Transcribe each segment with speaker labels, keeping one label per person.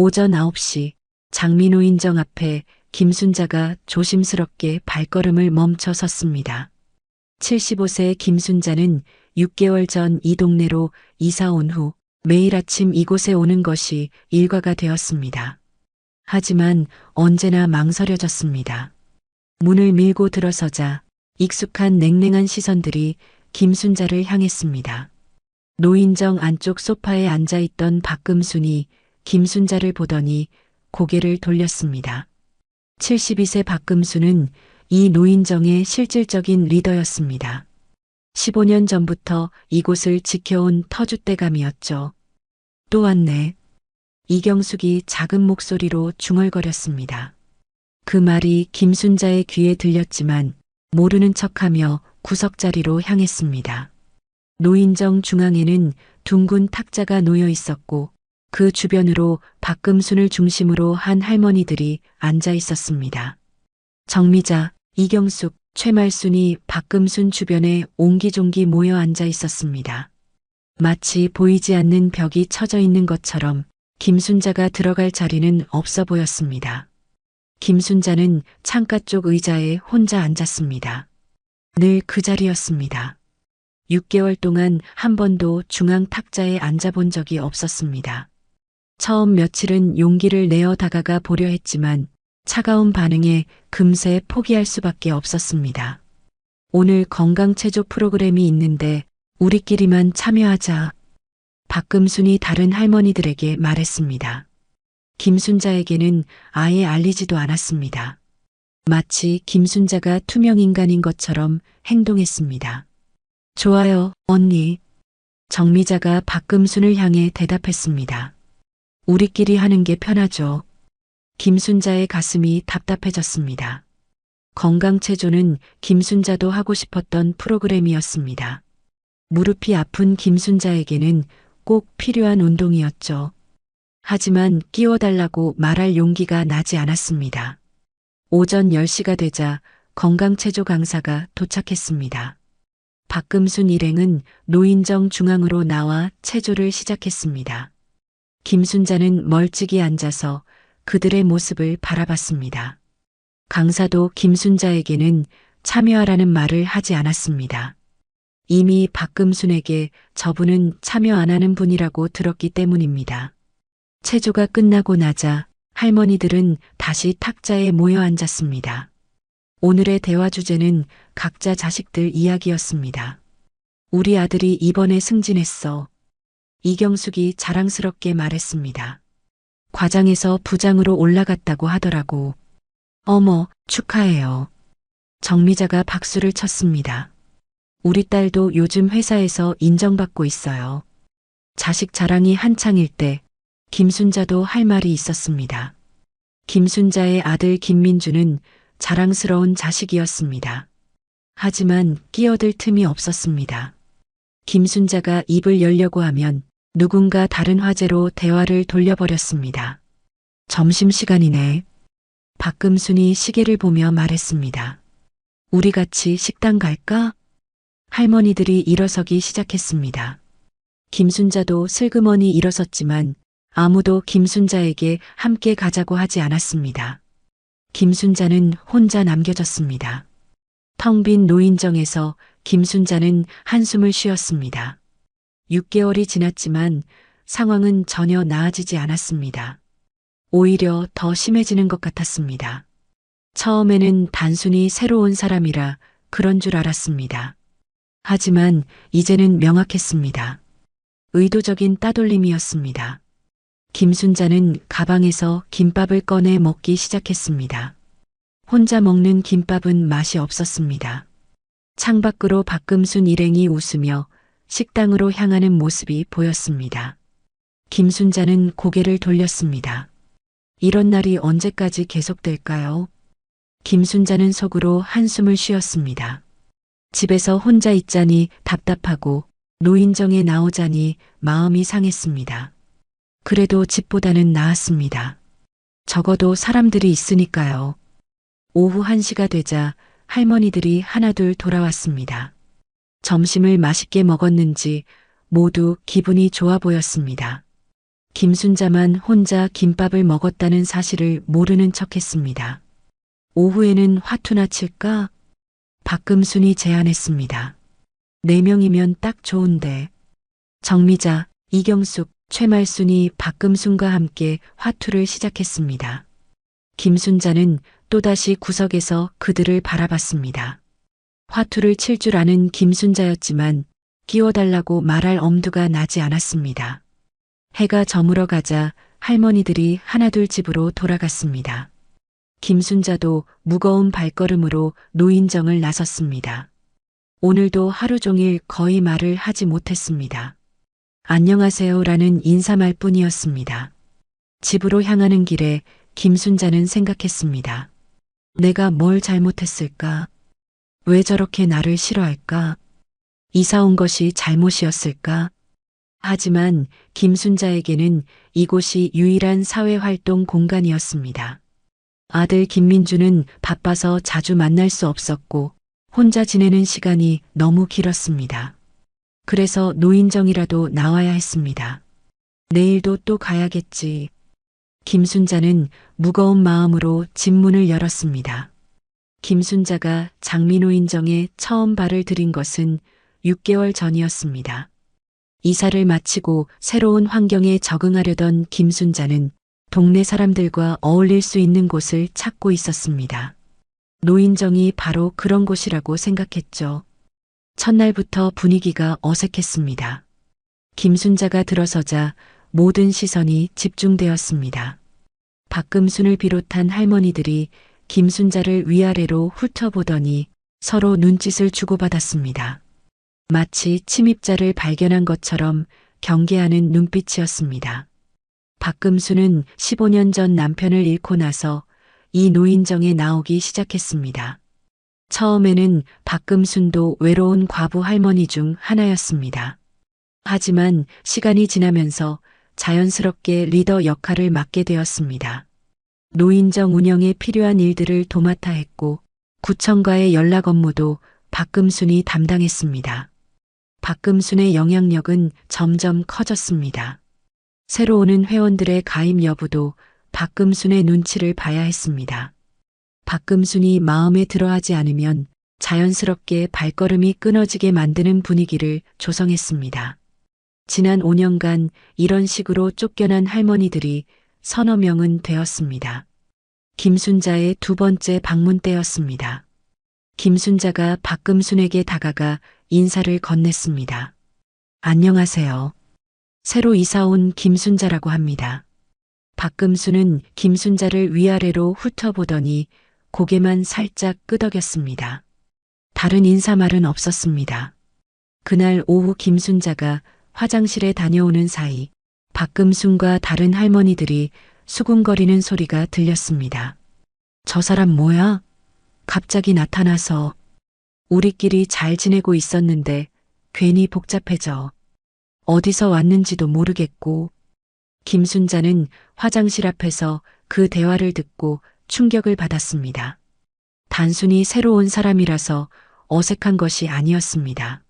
Speaker 1: 오전 9시 장미노인정 앞에 김순자가 조심스럽게 발걸음을 멈춰 섰습니다. 75세 김순자는 6개월 전 이 동네로 이사 온 후 매일 아침 이곳에 오는 것이 일과가 되었습니다. 하지만 언제나 망설여졌습니다. 문을 밀고 들어서자 익숙한 냉랭한 시선들이 김순자를 향했습니다. 노인정 안쪽 소파에 앉아있던 박금순이 김순자를 보더니 고개를 돌렸습니다. 72세 박금순은 이 노인정의 실질적인 리더였습니다. 15년 전부터 이곳을 지켜온 터줏대감이었죠. 또 왔네. 이경숙이 작은 목소리로 중얼거렸습니다. 그 말이 김순자의 귀에 들렸지만 모르는 척하며 구석자리로 향했습니다. 노인정 중앙에는 둥근 탁자가 놓여 있었고 그 주변으로 박금순을 중심으로 한 할머니들이 앉아 있었습니다. 정미자, 이경숙, 최말순이 박금순 주변에 옹기종기 모여 앉아 있었습니다. 마치 보이지 않는 벽이 쳐져 있는 것처럼 김순자가 들어갈 자리는 없어 보였습니다. 김순자는 창가 쪽 의자에 혼자 앉았습니다. 늘 그 자리였습니다. 6개월 동안 한 번도 중앙 탁자에 앉아본 적이 없었습니다. 처음 며칠은 용기를 내어 다가가 보려 했지만 차가운 반응에 금세 포기할 수밖에 없었습니다. 오늘 건강체조 프로그램이 있는데 우리끼리만 참여하자. 박금순이 다른 할머니들에게 말했습니다. 김순자에게는 아예 알리지도 않았습니다. 마치 김순자가 투명인간인 것처럼 행동했습니다. 좋아요, 언니. 정미자가 박금순을 향해 대답했습니다. 우리끼리 하는 게 편하죠. 김순자의 가슴이 답답해졌습니다. 건강체조는 김순자도 하고 싶었던 프로그램이었습니다. 무릎이 아픈 김순자에게는 꼭 필요한 운동이었죠. 하지만 끼워달라고 말할 용기가 나지 않았습니다. 오전 10시가 되자 건강체조 강사가 도착했습니다. 박금순 일행은 노인정 중앙으로 나와 체조를 시작했습니다. 김순자는 멀찍이 앉아서 그들의 모습을 바라봤습니다. 강사도 김순자에게는 참여하라는 말을 하지 않았습니다. 이미 박금순에게 저분은 참여 안 하는 분이라고 들었기 때문입니다. 체조가 끝나고 나자 할머니들은 다시 탁자에 모여 앉았습니다. 오늘의 대화 주제는 각자 자식들 이야기였습니다. 우리 아들이 이번에 승진했어. 이경숙이 자랑스럽게 말했습니다. 과장에서 부장으로 올라갔다고 하더라고. 어머, 축하해요. 정미자가 박수를 쳤습니다. 우리 딸도 요즘 회사에서 인정받고 있어요. 자식 자랑이 한창일 때 김순자도 할 말이 있었습니다. 김순자의 아들 김민주는 자랑스러운 자식이었습니다. 하지만 끼어들 틈이 없었습니다. 김순자가 입을 열려고 하면 누군가 다른 화제로 대화를 돌려버렸습니다. 점심시간이네. 박금순이 시계를 보며 말했습니다. 우리 같이 식당 갈까? 할머니들이 일어서기 시작했습니다. 김순자도 슬그머니 일어섰지만 아무도 김순자에게 함께 가자고 하지 않았습니다. 김순자는 혼자 남겨졌습니다. 텅 빈 노인정에서 김순자는 한숨을 쉬었습니다. 6개월이 지났지만 상황은 전혀 나아지지 않았습니다. 오히려 더 심해지는 것 같았습니다. 처음에는 단순히 새로운 사람이라 그런 줄 알았습니다. 하지만 이제는 명확했습니다. 의도적인 따돌림이었습니다. 김순자는 가방에서 김밥을 꺼내 먹기 시작했습니다. 혼자 먹는 김밥은 맛이 없었습니다. 창밖으로 박금순 일행이 웃으며 식당으로 향하는 모습이 보였습니다. 김순자는 고개를 돌렸습니다. 이런 날이 언제까지 계속될까요? 김순자는 속으로 한숨을 쉬었습니다. 집에서 혼자 있자니 답답하고 노인정에 나오자니 마음이 상했습니다. 그래도 집보다는 나았습니다. 적어도 사람들이 있으니까요. 오후 1시가 되자 할머니들이 하나둘 돌아왔습니다. 점심을 맛있게 먹었는지 모두 기분이 좋아 보였습니다. 김순자만 혼자 김밥을 먹었다는 사실을 모르는 척했습니다. 오후에는 화투나 칠까? 박금순이 제안했습니다. 4명이면 딱 좋은데. 정미자, 이경숙, 최말순이 박금순과 함께 화투를 시작했습니다. 김순자는 또다시 구석에서 그들을 바라봤습니다. 화투를 칠 줄 아는 김순자였지만 끼워달라고 말할 엄두가 나지 않았습니다. 해가 저물어 가자 할머니들이 하나둘 집으로 돌아갔습니다. 김순자도 무거운 발걸음으로 노인정을 나섰습니다. 오늘도 하루 종일 거의 말을 하지 못했습니다. 안녕하세요라는 인사말 뿐이었습니다. 집으로 향하는 길에 김순자는 생각했습니다. 내가 뭘 잘못했을까? 왜 저렇게 나를 싫어할까? 이사 온 것이 잘못이었을까? 하지만 김순자에게는 이곳이 유일한 사회활동 공간이었습니다. 아들 김민주는 바빠서 자주 만날 수 없었고 혼자 지내는 시간이 너무 길었습니다. 그래서 노인정이라도 나와야 했습니다. 내일도 또 가야겠지. 김순자는 무거운 마음으로 집 문을 열었습니다. 김순자가 장미노인정에 처음 발을 들인 것은 6개월 전이었습니다. 이사를 마치고 새로운 환경에 적응하려던 김순자는 동네 사람들과 어울릴 수 있는 곳을 찾고 있었습니다. 노인정이 바로 그런 곳이라고 생각했죠. 첫날부터 분위기가 어색했습니다. 김순자가 들어서자 모든 시선이 집중되었습니다. 박금순을 비롯한 할머니들이 김순자를 위아래로 훑어보더니 서로 눈짓을 주고받았습니다. 마치 침입자를 발견한 것처럼 경계하는 눈빛이었습니다. 박금순은 15년 전 남편을 잃고 나서 이 노인정에 나오기 시작했습니다. 처음에는 박금순도 외로운 과부 할머니 중 하나였습니다. 하지만 시간이 지나면서 자연스럽게 리더 역할을 맡게 되었습니다. 노인정 운영에 필요한 일들을 도맡아 했고 구청과의 연락 업무도 박금순이 담당했습니다. 박금순의 영향력은 점점 커졌습니다. 새로 오는 회원들의 가입 여부도 박금순의 눈치를 봐야 했습니다. 박금순이 마음에 들어하지 않으면 자연스럽게 발걸음이 끊어지게 만드는 분위기를 조성했습니다. 지난 5년간 이런 식으로 쫓겨난 할머니들이 서너 명은 되었습니다. 김순자의 두 번째 방문 때였습니다. 김순자가 박금순에게 다가가 인사를 건넸습니다. 안녕하세요. 새로 이사 온 김순자라고 합니다. 박금순은 김순자를 위아래로 훑어보더니 고개만 살짝 끄덕였습니다. 다른 인사말은 없었습니다. 그날 오후 김순자가 화장실에 다녀오는 사이 박금순과 다른 할머니들이 수군거리는 소리가 들렸습니다. 저 사람 뭐야? 갑자기 나타나서 우리끼리 잘 지내고 있었는데 괜히 복잡해져. 어디서 왔는지도 모르겠고. 김순자는 화장실 앞에서 그 대화를 듣고 충격을 받았습니다. 단순히 새로 온 사람이라서 어색한 것이 아니었습니다.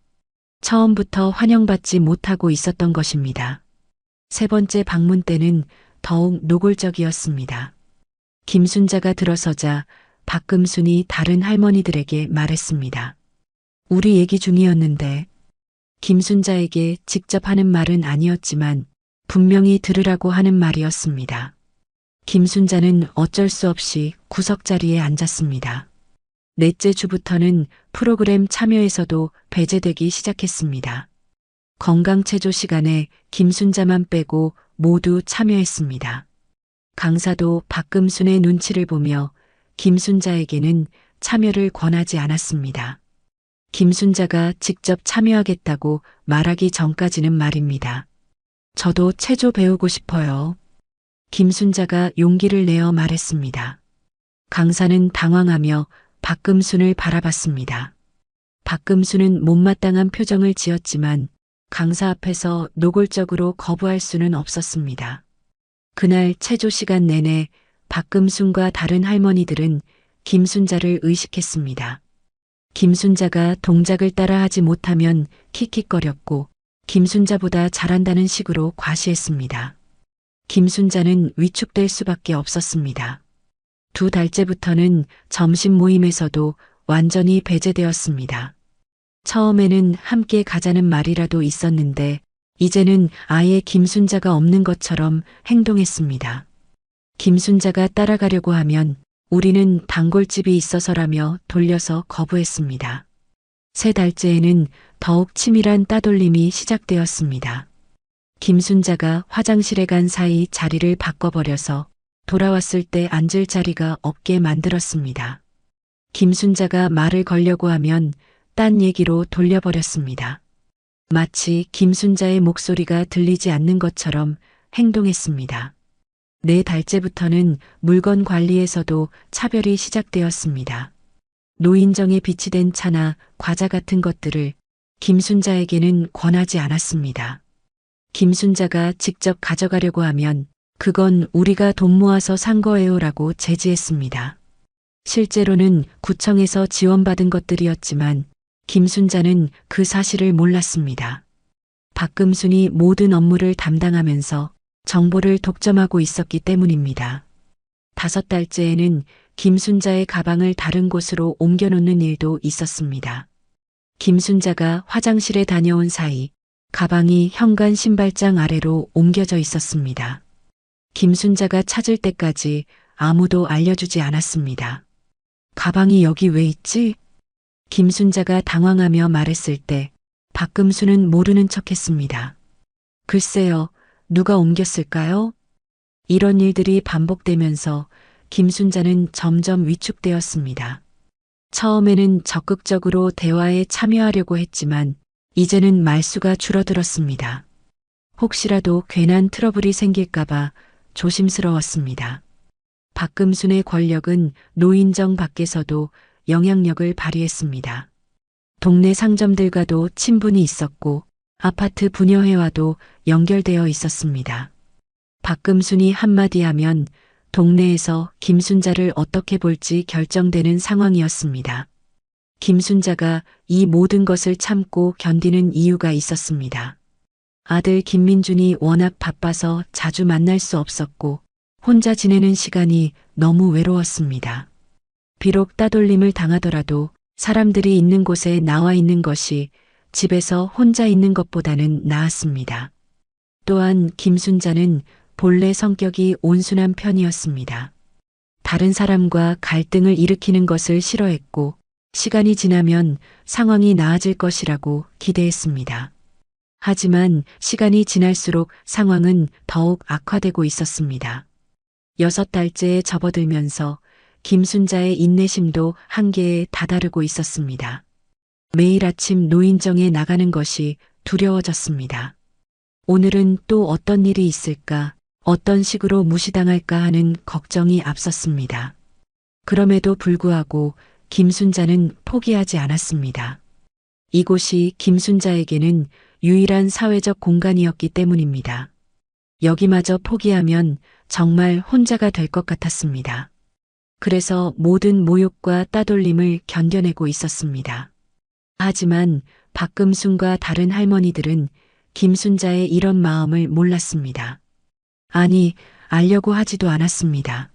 Speaker 1: 처음부터 환영받지 못하고 있었던 것입니다. 세 번째 방문 때는 더욱 노골적이었습니다. 김순자가 들어서자 박금순이 다른 할머니들에게 말했습니다. 우리 얘기 중이었는데. 김순자에게 직접 하는 말은 아니었지만 분명히 들으라고 하는 말이었습니다. 김순자는 어쩔 수 없이 구석자리에 앉았습니다. 넷째 주부터는 프로그램 참여에서도 배제되기 시작했습니다. 건강체조 시간에 김순자만 빼고 모두 참여했습니다. 강사도 박금순의 눈치를 보며 김순자에게는 참여를 권하지 않았습니다. 김순자가 직접 참여하겠다고 말하기 전까지는 말입니다. 저도 체조 배우고 싶어요. 김순자가 용기를 내어 말했습니다. 강사는 당황하며 박금순을 바라봤습니다. 박금순은 못마땅한 표정을 지었지만 강사 앞에서 노골적으로 거부할 수는 없었습니다. 그날 체조 시간 내내 박금순과 다른 할머니들은 김순자를 의식했습니다. 김순자가 동작을 따라하지 못하면 킥킥거렸고 김순자보다 잘한다는 식으로 과시했습니다. 김순자는 위축될 수밖에 없었습니다. 2달째부터는 점심 모임에서도 완전히 배제되었습니다. 처음에는 함께 가자는 말이라도 있었는데 이제는 아예 김순자가 없는 것처럼 행동했습니다. 김순자가 따라가려고 하면 우리는 단골집이 있어서라며 돌려서 거부했습니다. 3달째에는 더욱 치밀한 따돌림이 시작되었습니다. 김순자가 화장실에 간 사이 자리를 바꿔버려서 돌아왔을 때 앉을 자리가 없게 만들었습니다. 김순자가 말을 걸려고 하면 딴 얘기로 돌려버렸습니다. 마치 김순자의 목소리가 들리지 않는 것처럼 행동했습니다. 4달째부터는 물건 관리에서도 차별이 시작되었습니다. 노인정에 비치된 차나 과자 같은 것들을 김순자에게는 권하지 않았습니다. 김순자가 직접 가져가려고 하면 그건 우리가 돈 모아서 산 거예요라고 제지했습니다. 실제로는 구청에서 지원받은 것들이었지만 김순자는 그 사실을 몰랐습니다. 박금순이 모든 업무를 담당하면서 정보를 독점하고 있었기 때문입니다. 5달째에는 김순자의 가방을 다른 곳으로 옮겨놓는 일도 있었습니다. 김순자가 화장실에 다녀온 사이 가방이 현관 신발장 아래로 옮겨져 있었습니다. 김순자가 찾을 때까지 아무도 알려주지 않았습니다. 가방이 여기 왜 있지? 김순자가 당황하며 말했을 때 박금수는 모르는 척했습니다. 글쎄요, 누가 옮겼을까요? 이런 일들이 반복되면서 김순자는 점점 위축되었습니다. 처음에는 적극적으로 대화에 참여하려고 했지만 이제는 말수가 줄어들었습니다. 혹시라도 괜한 트러블이 생길까봐 조심스러웠습니다. 박금순의 권력은 노인정 밖에서도 영향력을 발휘했습니다. 동네 상점들과도 친분이 있었고 아파트 분여회와도 연결되어 있었습니다. 박금순이 한마디 하면 동네에서 김순자를 어떻게 볼지 결정되는 상황이었습니다. 김순자가 이 모든 것을 참고 견디는 이유가 있었습니다. 아들 김민준이 워낙 바빠서 자주 만날 수 없었고 혼자 지내는 시간이 너무 외로웠습니다. 비록 따돌림을 당하더라도 사람들이 있는 곳에 나와 있는 것이 집에서 혼자 있는 것보다는 나았습니다. 또한 김순자는 본래 성격이 온순한 편이었습니다. 다른 사람과 갈등을 일으키는 것을 싫어했고 시간이 지나면 상황이 나아질 것이라고 기대했습니다. 하지만 시간이 지날수록 상황은 더욱 악화되고 있었습니다. 6달째에 접어들면서 김순자의 인내심도 한계에 다다르고 있었습니다. 매일 아침 노인정에 나가는 것이 두려워졌습니다. 오늘은 또 어떤 일이 있을까, 어떤 식으로 무시당할까 하는 걱정이 앞섰습니다. 그럼에도 불구하고 김순자는 포기하지 않았습니다. 이곳이 김순자에게는 유일한 사회적 공간이었기 때문입니다. 여기마저 포기하면 정말 혼자가 될 것 같았습니다. 그래서 모든 모욕과 따돌림을 견뎌내고 있었습니다. 하지만 박금순과 다른 할머니들은 김순자의 이런 마음을 몰랐습니다. 아니, 알려고 하지도 않았습니다.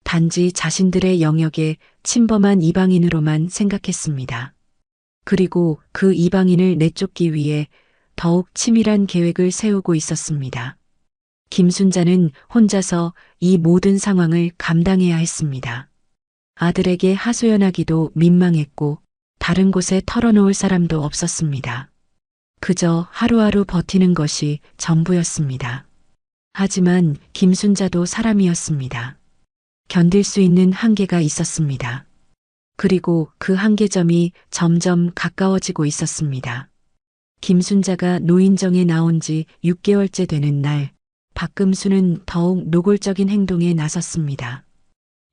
Speaker 1: 단지 자신들의 영역에 침범한 이방인으로만 생각했습니다. 그리고 그 이방인을 내쫓기 위해 더욱 치밀한 계획을 세우고 있었습니다. 김순자는 혼자서 이 모든 상황을 감당해야 했습니다. 아들에게 하소연하기도 민망했고 다른 곳에 털어놓을 사람도 없었습니다. 그저 하루하루 버티는 것이 전부였습니다. 하지만 김순자도 사람이었습니다. 견딜 수 있는 한계가 있었습니다. 그리고 그 한계점이 점점 가까워지고 있었습니다. 김순자가 노인정에 나온 지 6개월째 되는 날, 박금수는 더욱 노골적인 행동에 나섰습니다.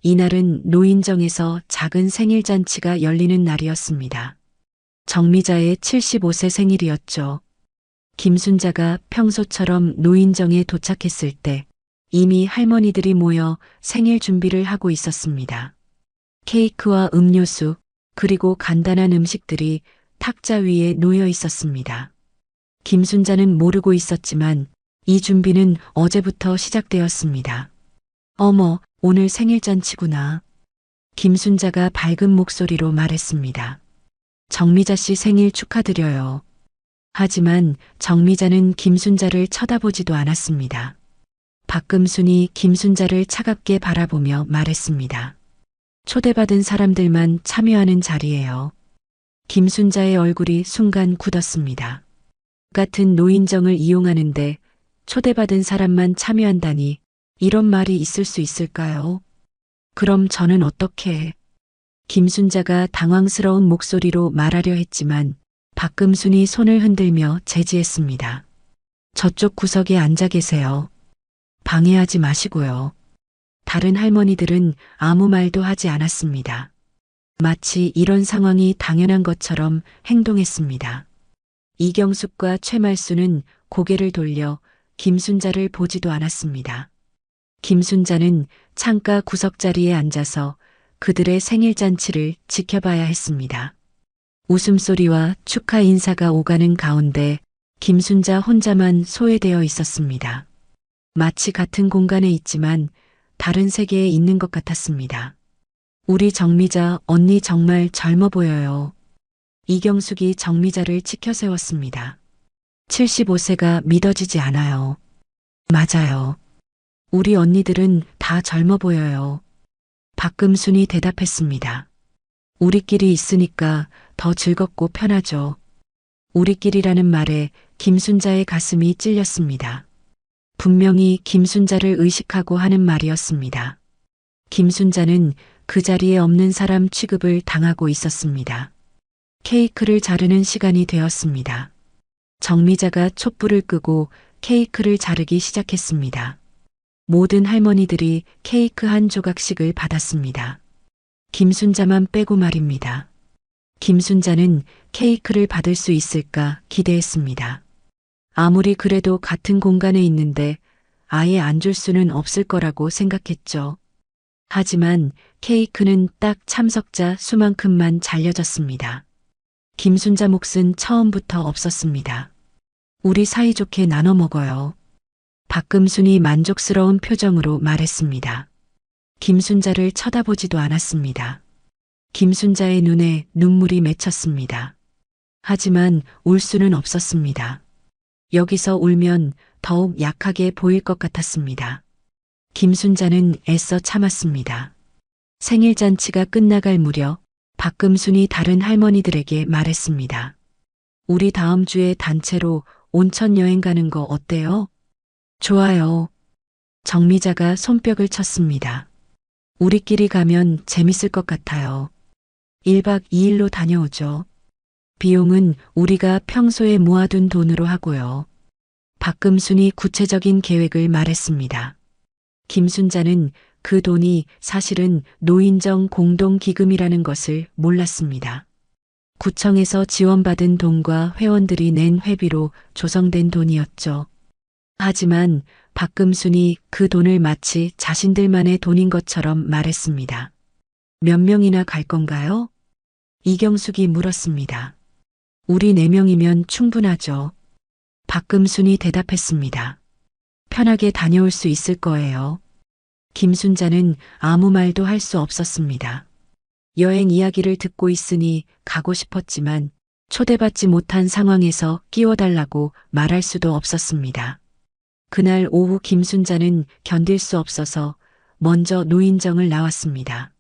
Speaker 1: 이날은 노인정에서 작은 생일잔치가 열리는 날이었습니다. 정미자의 75세 생일이었죠. 김순자가 평소처럼 노인정에 도착했을 때 이미 할머니들이 모여 생일 준비를 하고 있었습니다. 케이크와 음료수, 그리고 간단한 음식들이 탁자 위에 놓여 있었습니다. 김순자는 모르고 있었지만 이 준비는 어제부터 시작되었습니다. 어머, 오늘 생일잔치구나. 김순자가 밝은 목소리로 말했습니다. 정미자 씨 생일 축하드려요. 하지만 정미자는 김순자를 쳐다보지도 않았습니다. 박금순이 김순자를 차갑게 바라보며 말했습니다. 초대받은 사람들만 참여하는 자리예요. 김순자의 얼굴이 순간 굳었습니다. 같은 노인정을 이용하는데 초대받은 사람만 참여한다니 이런 말이 있을 수 있을까요? 그럼 저는 어떻게? 김순자가 당황스러운 목소리로 말하려 했지만 박금순이 손을 흔들며 제지했습니다. 저쪽 구석에 앉아 계세요. 방해하지 마시고요. 다른 할머니들은 아무 말도 하지 않았습니다. 마치 이런 상황이 당연한 것처럼 행동했습니다. 이경숙과 최말수는 고개를 돌려 김순자를 보지도 않았습니다. 김순자는 창가 구석자리에 앉아서 그들의 생일잔치를 지켜봐야 했습니다. 웃음소리와 축하 인사가 오가는 가운데 김순자 혼자만 소외되어 있었습니다. 마치 같은 공간에 있지만 다른 세계에 있는 것 같았습니다. 우리 정미자 언니 정말 젊어 보여요. 이경숙이 정미자를 치켜 세웠습니다. 75세가 믿어지지 않아요. 맞아요. 우리 언니들은 다 젊어 보여요. 박금순이 대답했습니다. 우리끼리 있으니까 더 즐겁고 편하죠. 우리끼리라는 말에 김순자의 가슴이 찔렸습니다. 분명히 김순자를 의식하고 하는 말이었습니다. 김순자는 그 자리에 없는 사람 취급을 당하고 있었습니다. 케이크를 자르는 시간이 되었습니다. 정미자가 촛불을 끄고 케이크를 자르기 시작했습니다. 모든 할머니들이 케이크 한 조각씩을 받았습니다. 김순자만 빼고 말입니다. 김순자는 케이크를 받을 수 있을까 기대했습니다. 아무리 그래도 같은 공간에 있는데 아예 안 줄 수는 없을 거라고 생각했죠. 하지만 케이크는 딱 참석자 수만큼만 잘려졌습니다. 김순자 몫은 처음부터 없었습니다. 우리 사이좋게 나눠 먹어요. 박금순이 만족스러운 표정으로 말했습니다. 김순자를 쳐다보지도 않았습니다. 김순자의 눈에 눈물이 맺혔습니다. 하지만 울 수는 없었습니다. 여기서 울면 더욱 약하게 보일 것 같았습니다. 김순자는 애써 참았습니다. 생일잔치가 끝나갈 무렵 박금순이 다른 할머니들에게 말했습니다. 우리 다음 주에 단체로 온천 여행 가는 거 어때요? 좋아요. 정미자가 손뼉을 쳤습니다. 우리끼리 가면 재밌을 것 같아요. 1박 2일로 다녀오죠. 비용은 우리가 평소에 모아둔 돈으로 하고요. 박금순이 구체적인 계획을 말했습니다. 김순자는 그 돈이 사실은 노인정 공동기금이라는 것을 몰랐습니다. 구청에서 지원받은 돈과 회원들이 낸 회비로 조성된 돈이었죠. 하지만 박금순이 그 돈을 마치 자신들만의 돈인 것처럼 말했습니다. 몇 명이나 갈 건가요? 이경숙이 물었습니다. 우리 4명이면 충분하죠. 박금순이 대답했습니다. 편하게 다녀올 수 있을 거예요. 김순자는 아무 말도 할 수 없었습니다. 여행 이야기를 듣고 있으니 가고 싶었지만 초대받지 못한 상황에서 끼워달라고 말할 수도 없었습니다. 그날 오후 김순자는 견딜 수 없어서 먼저 노인정을 나왔습니다.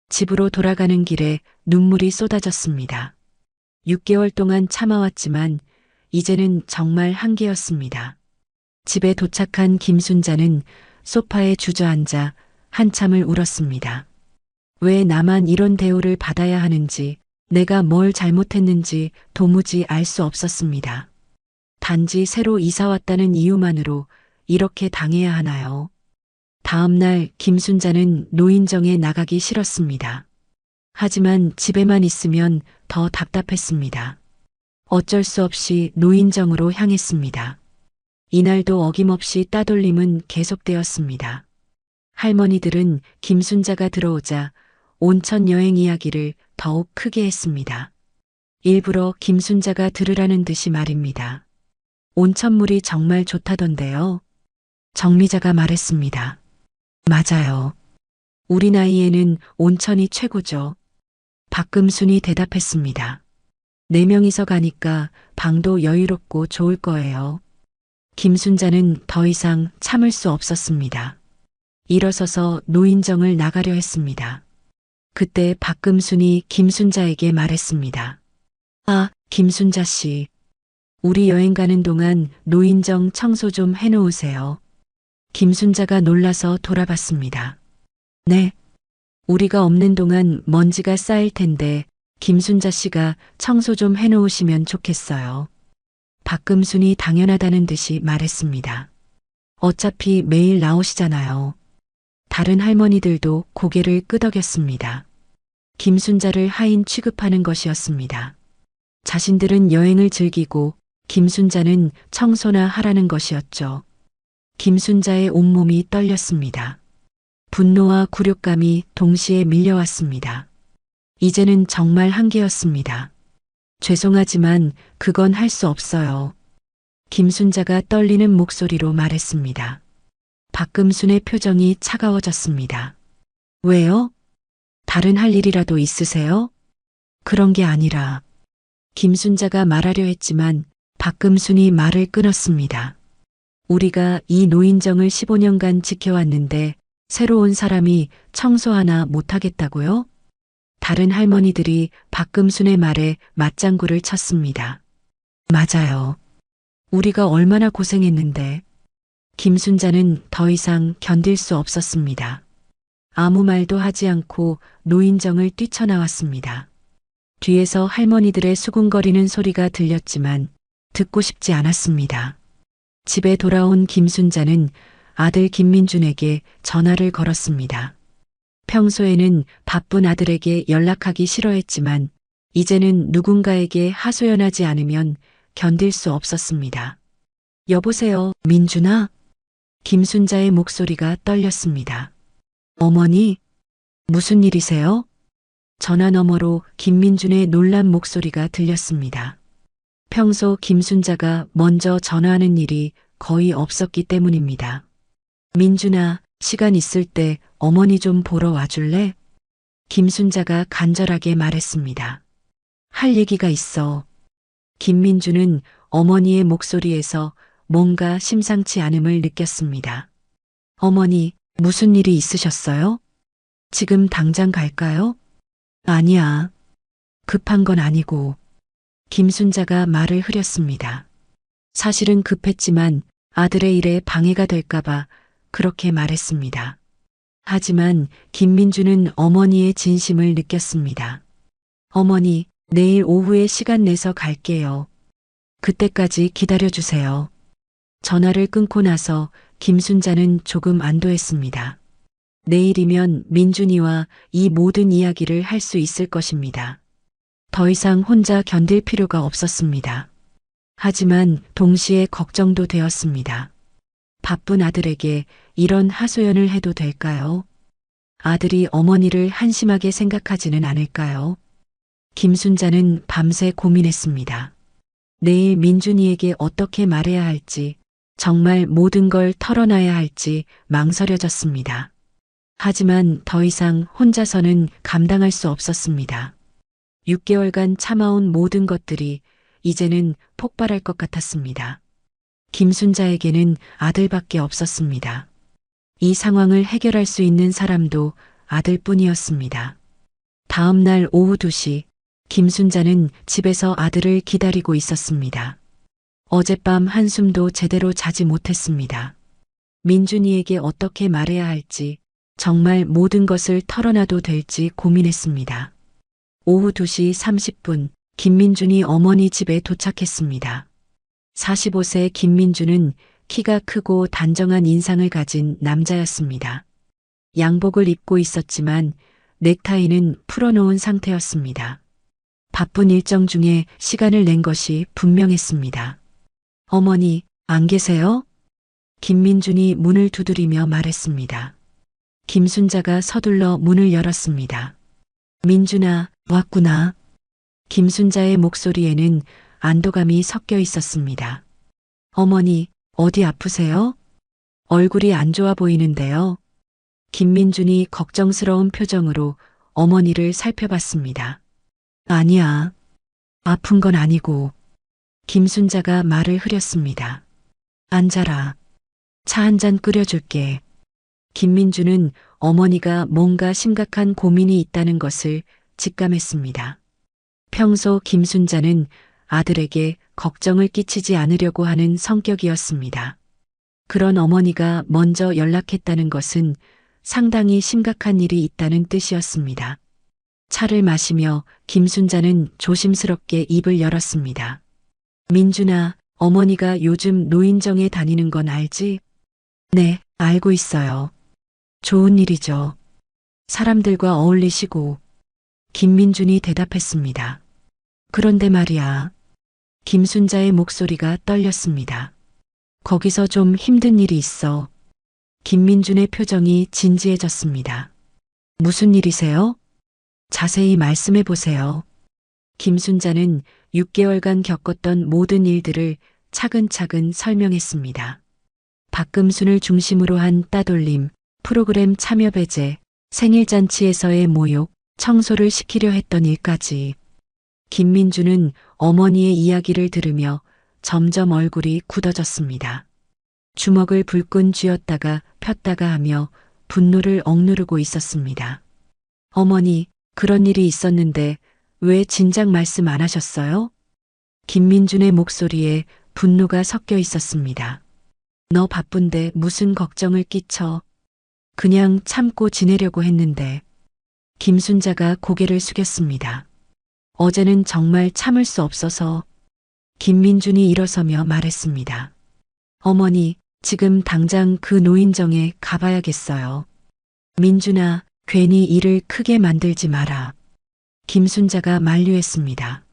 Speaker 1: 집으로 돌아가는 길에 눈물이 쏟아졌습니다. 6개월 동안 참아왔지만 이제는 정말 한계였습니다. 집에 도착한 김순자는 소파에 주저앉아 한참을 울었습니다. 왜 나만 이런 대우를 받아야 하는지, 내가 뭘 잘못했는지 도무지 알 수 없었습니다. 단지 새로 이사 왔다는 이유만으로 이렇게 당해야 하나요? 다음 날 김순자는 노인정에 나가기 싫었습니다. 하지만 집에만 있으면 더 답답했습니다. 어쩔 수 없이 노인정으로 향했습니다. 이날도 어김없이 따돌림은 계속되었습니다. 할머니들은 김순자가 들어오자 온천 여행 이야기를 더욱 크게 했습니다. 일부러 김순자가 들으라는 듯이 말입니다. 온천물이 정말 좋다던데요. 정미자가 말했습니다. 맞아요. 우리 나이에는 온천이 최고죠. 박금순이 대답했습니다. 네 명이서 가니까 방도 여유롭고 좋을 거예요. 김순자는 더 이상 참을 수 없었습니다. 일어서서 노인정을 나가려 했습니다. 그때 박금순이 김순자에게 말했습니다. 아, 김순자 씨. 우리 여행 가는 동안 노인정 청소 좀 해놓으세요. 김순자가 놀라서 돌아봤습니다. 네. 우리가 없는 동안 먼지가 쌓일 텐데 김순자 씨가 청소 좀 해놓으시면 좋겠어요. 박금순이 당연하다는 듯이 말했습니다. 어차피 매일 나오시잖아요. 다른 할머니들도 고개를 끄덕였습니다. 김순자를 하인 취급하는 것이었습니다. 자신들은 여행을 즐기고 김순자는 청소나 하라는 것이었죠. 김순자의 온몸이 떨렸습니다. 분노와 굴욕감이 동시에 밀려왔습니다. 이제는 정말 한계였습니다. 죄송하지만 그건 할 수 없어요. 김순자가 떨리는 목소리로 말했습니다. 박금순의 표정이 차가워졌습니다. 왜요? 다른 할 일이라도 있으세요? 그런 게 아니라 김순자가 말하려 했지만 박금순이 말을 끊었습니다. 우리가 이 노인정을 15년간 지켜왔는데 새로운 사람이 청소 하나 못하겠다고요? 다른 할머니들이 박금순의 말에 맞장구를 쳤습니다. 맞아요. 우리가 얼마나 고생했는데. 김순자는 더 이상 견딜 수 없었습니다. 아무 말도 하지 않고 노인정을 뛰쳐나왔습니다. 뒤에서 할머니들의 수군거리는 소리가 들렸지만 듣고 싶지 않았습니다. 집에 돌아온 김순자는 아들 김민준에게 전화를 걸었습니다. 평소에는 바쁜 아들에게 연락하기 싫어했지만 이제는 누군가에게 하소연하지 않으면 견딜 수 없었습니다. 여보세요, 민준아? 김순자의 목소리가 떨렸습니다. 어머니, 무슨 일이세요? 전화 너머로 김민준의 놀란 목소리가 들렸습니다. 평소 김순자가 먼저 전화하는 일이 거의 없었기 때문입니다. 민준아, 시간 있을 때 어머니 좀 보러 와줄래? 김순자가 간절하게 말했습니다. 할 얘기가 있어. 김민준은 어머니의 목소리에서 뭔가 심상치 않음을 느꼈습니다. 어머니, 무슨 일이 있으셨어요? 지금 당장 갈까요? 아니야. 급한 건 아니고. 김순자가 말을 흐렸습니다. 사실은 급했지만 아들의 일에 방해가 될까봐 그렇게 말했습니다. 하지만 김민주는 어머니의 진심을 느꼈습니다. 어머니, 내일 오후에 시간 내서 갈게요. 그때까지 기다려주세요. 전화를 끊고 나서 김순자는 조금 안도했습니다. 내일이면 민준이와 이 모든 이야기를 할 수 있을 것입니다. 더 이상 혼자 견딜 필요가 없었습니다. 하지만 동시에 걱정도 되었습니다. 바쁜 아들에게 이런 하소연을 해도 될까요? 아들이 어머니를 한심하게 생각하지는 않을까요? 김순자는 밤새 고민했습니다. 내일 민준이에게 어떻게 말해야 할지, 정말 모든 걸 털어놔야 할지 망설여졌습니다. 하지만 더 이상 혼자서는 감당할 수 없었습니다. 6개월간 참아온 모든 것들이 이제는 폭발할 것 같았습니다. 김순자에게는 아들밖에 없었습니다. 이 상황을 해결할 수 있는 사람도 아들뿐이었습니다. 다음 날 오후 2시, 김순자는 집에서 아들을 기다리고 있었습니다. 어젯밤 한숨도 제대로 자지 못했습니다. 민준이에게 어떻게 말해야 할지, 정말 모든 것을 털어놔도 될지 고민했습니다. 오후 2시 30분, 김민준이 어머니 집에 도착했습니다. 45세 김민준은 키가 크고 단정한 인상을 가진 남자였습니다. 양복을 입고 있었지만 넥타이는 풀어놓은 상태였습니다. 바쁜 일정 중에 시간을 낸 것이 분명했습니다. 어머니, 안 계세요? 김민준이 문을 두드리며 말했습니다. 김순자가 서둘러 문을 열었습니다. 민준아, 왔구나. 김순자의 목소리에는 안도감이 섞여 있었습니다. 어머니, 어디 아프세요? 얼굴이 안 좋아 보이는데요. 김민준이 걱정스러운 표정으로 어머니를 살펴봤습니다. 아니야. 아픈 건 아니고. 김순자가 말을 흐렸습니다. 앉아라. 차 한 잔 끓여줄게. 김민주는 어머니가 뭔가 심각한 고민이 있다는 것을 직감했습니다. 평소 김순자는 아들에게 걱정을 끼치지 않으려고 하는 성격이었습니다. 그런 어머니가 먼저 연락했다는 것은 상당히 심각한 일이 있다는 뜻이었습니다. 차를 마시며 김순자는 조심스럽게 입을 열었습니다. 민준아, 어머니가 요즘 노인정에 다니는 건 알지? 네, 알고 있어요. 좋은 일이죠. 사람들과 어울리시고. 김민준이 대답했습니다. 그런데 말이야. 김순자의 목소리가 떨렸습니다. 거기서 좀 힘든 일이 있어. 김민준의 표정이 진지해졌습니다. 무슨 일이세요? 자세히 말씀해 보세요. 김순자는 6개월간 겪었던 모든 일들을 차근차근 설명했습니다. 박금순을 중심으로 한 따돌림, 프로그램 참여 배제, 생일잔치에서의 모욕, 청소를 시키려 했던 일까지. 김민주는 어머니의 이야기를 들으며 점점 얼굴이 굳어졌습니다. 주먹을 불끈 쥐었다가 폈다가 하며 분노를 억누르고 있었습니다. 어머니, 그런 일이 있었는데 왜 진작 말씀 안 하셨어요? 김민준의 목소리에 분노가 섞여 있었습니다. 너 바쁜데 무슨 걱정을 끼쳐. 그냥 참고 지내려고 했는데. 김순자가 고개를 숙였습니다. 어제는 정말 참을 수 없어서. 김민준이 일어서며 말했습니다. 어머니, 지금 당장 그 노인정에 가봐야겠어요. 민준아, 괜히 일을 크게 만들지 마라. 김순자가 만류했습니다.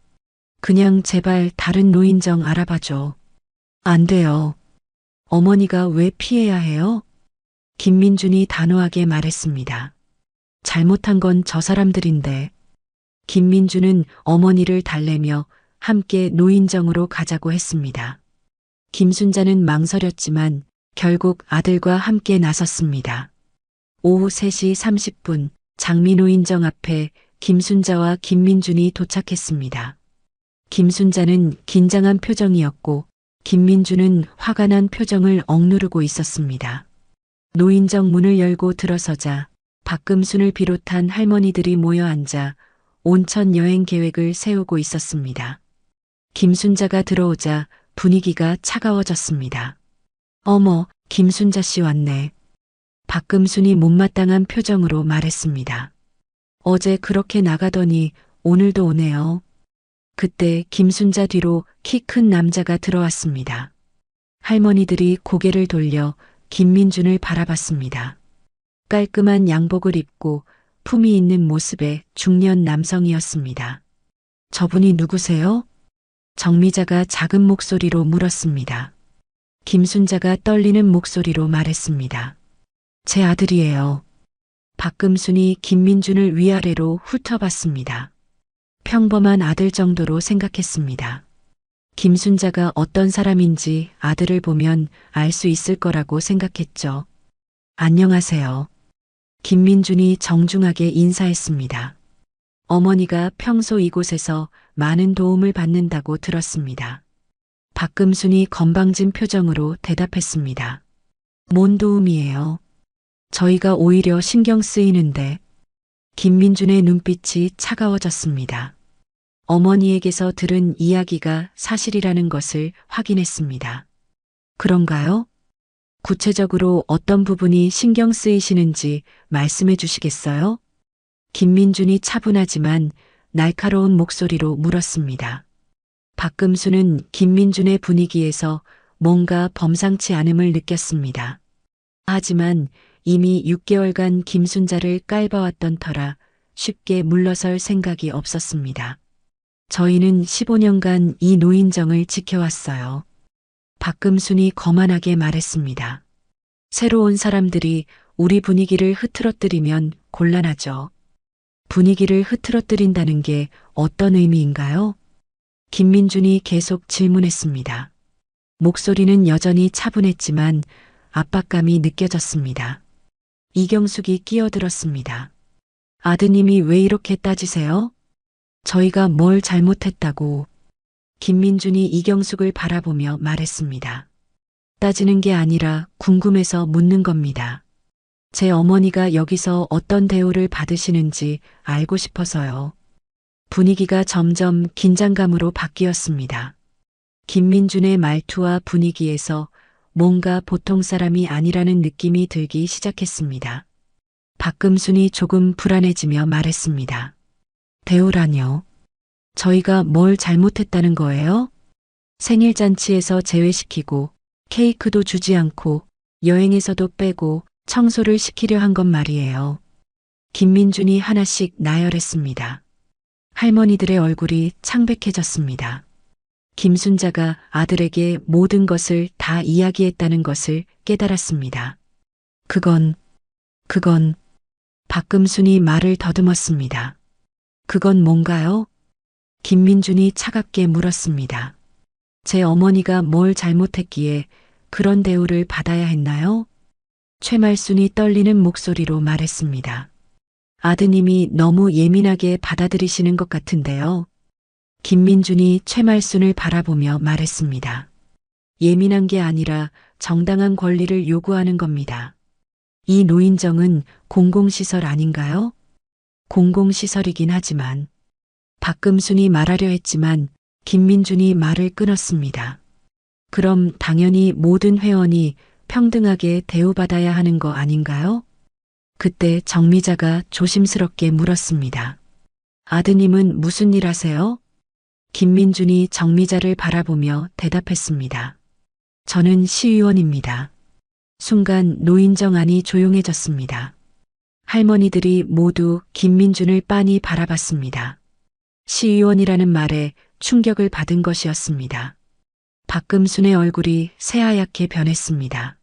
Speaker 1: 그냥 제발 다른 노인정 알아봐줘. 안 돼요. 어머니가 왜 피해야 해요? 김민준이 단호하게 말했습니다. 잘못한 건 저 사람들인데. 김민준은 어머니를 달래며 함께 노인정으로 가자고 했습니다. 김순자는 망설였지만 결국 아들과 함께 나섰습니다. 오후 3시 30분 장미노인정 앞에 김순자와 김민준이 도착했습니다. 김순자는 긴장한 표정이었고 김민준은 화가 난 표정을 억누르고 있었습니다. 노인정 문을 열고 들어서자 박금순을 비롯한 할머니들이 모여 앉아 온천 여행 계획을 세우고 있었습니다. 김순자가 들어오자 분위기가 차가워졌습니다. 어머, 김순자 씨 왔네. 박금순이 못마땅한 표정으로 말했습니다. 어제 그렇게 나가더니 오늘도 오네요. 그때 김순자 뒤로 키 큰 남자가 들어왔습니다. 할머니들이 고개를 돌려 김민준을 바라봤습니다. 깔끔한 양복을 입고 품위 있는 모습의 중년 남성이었습니다. 저분이 누구세요? 정미자가 작은 목소리로 물었습니다. 김순자가 떨리는 목소리로 말했습니다. 제 아들이에요. 박금순이 김민준을 위아래로 훑어봤습니다. 평범한 아들 정도로 생각했습니다. 김순자가 어떤 사람인지 아들을 보면 알 수 있을 거라고 생각했죠. 안녕하세요. 김민준이 정중하게 인사했습니다. 어머니가 평소 이곳에서 많은 도움을 받는다고 들었습니다. 박금순이 건방진 표정으로 대답했습니다. 뭔 도움이에요? 저희가 오히려 신경 쓰이는데. 김민준의 눈빛이 차가워졌습니다. 어머니에게서 들은 이야기가 사실이라는 것을 확인했습니다. 그런가요? 구체적으로 어떤 부분이 신경 쓰이시는지 말씀해 주시겠어요? 김민준이 차분하지만 날카로운 목소리로 물었습니다. 박금수는 김민준의 분위기에서 뭔가 범상치 않음을 느꼈습니다. 하지만 이미 6개월간 김순자를 깔봐왔던 터라 쉽게 물러설 생각이 없었습니다. 저희는 15년간 이 노인정을 지켜왔어요. 박금순이 거만하게 말했습니다. 새로운 사람들이 우리 분위기를 흐트러뜨리면 곤란하죠. 분위기를 흐트러뜨린다는 게 어떤 의미인가요? 김민준이 계속 질문했습니다. 목소리는 여전히 차분했지만 압박감이 느껴졌습니다. 이경숙이 끼어들었습니다. 아드님이 왜 이렇게 따지세요? 저희가 뭘 잘못했다고. 김민준이 이경숙을 바라보며 말했습니다. 따지는 게 아니라 궁금해서 묻는 겁니다. 제 어머니가 여기서 어떤 대우를 받으시는지 알고 싶어서요. 분위기가 점점 긴장감으로 바뀌었습니다. 김민준의 말투와 분위기에서 뭔가 보통 사람이 아니라는 느낌이 들기 시작했습니다. 박금순이 조금 불안해지며 말했습니다. 대우라뇨? 저희가 뭘 잘못했다는 거예요? 생일잔치에서 제외시키고 케이크도 주지 않고 여행에서도 빼고 청소를 시키려 한 건 말이에요. 김민준이 하나씩 나열했습니다. 할머니들의 얼굴이 창백해졌습니다. 김순자가 아들에게 모든 것을 다 이야기했다는 것을 깨달았습니다. 그건 박금순이 말을 더듬었습니다. 그건 뭔가요? 김민준이 차갑게 물었습니다. 제 어머니가 뭘 잘못했기에 그런 대우를 받아야 했나요? 최말순이 떨리는 목소리로 말했습니다. 아드님이 너무 예민하게 받아들이시는 것 같은데요. 김민준이 최말순을 바라보며 말했습니다. 예민한 게 아니라 정당한 권리를 요구하는 겁니다. 이 노인정은 공공시설 아닌가요? 공공시설이긴 하지만. 박금순이 말하려 했지만 김민준이 말을 끊었습니다. 그럼 당연히 모든 회원이 평등하게 대우받아야 하는 거 아닌가요? 그때 정미자가 조심스럽게 물었습니다. 아드님은 무슨 일 하세요? 김민준이 정미자를 바라보며 대답했습니다. 저는 시의원입니다. 순간 노인정 안이 조용해졌습니다. 할머니들이 모두 김민준을 빤히 바라봤습니다. 시의원이라는 말에 충격을 받은 것이었습니다. 박금순의 얼굴이 새하얗게 변했습니다.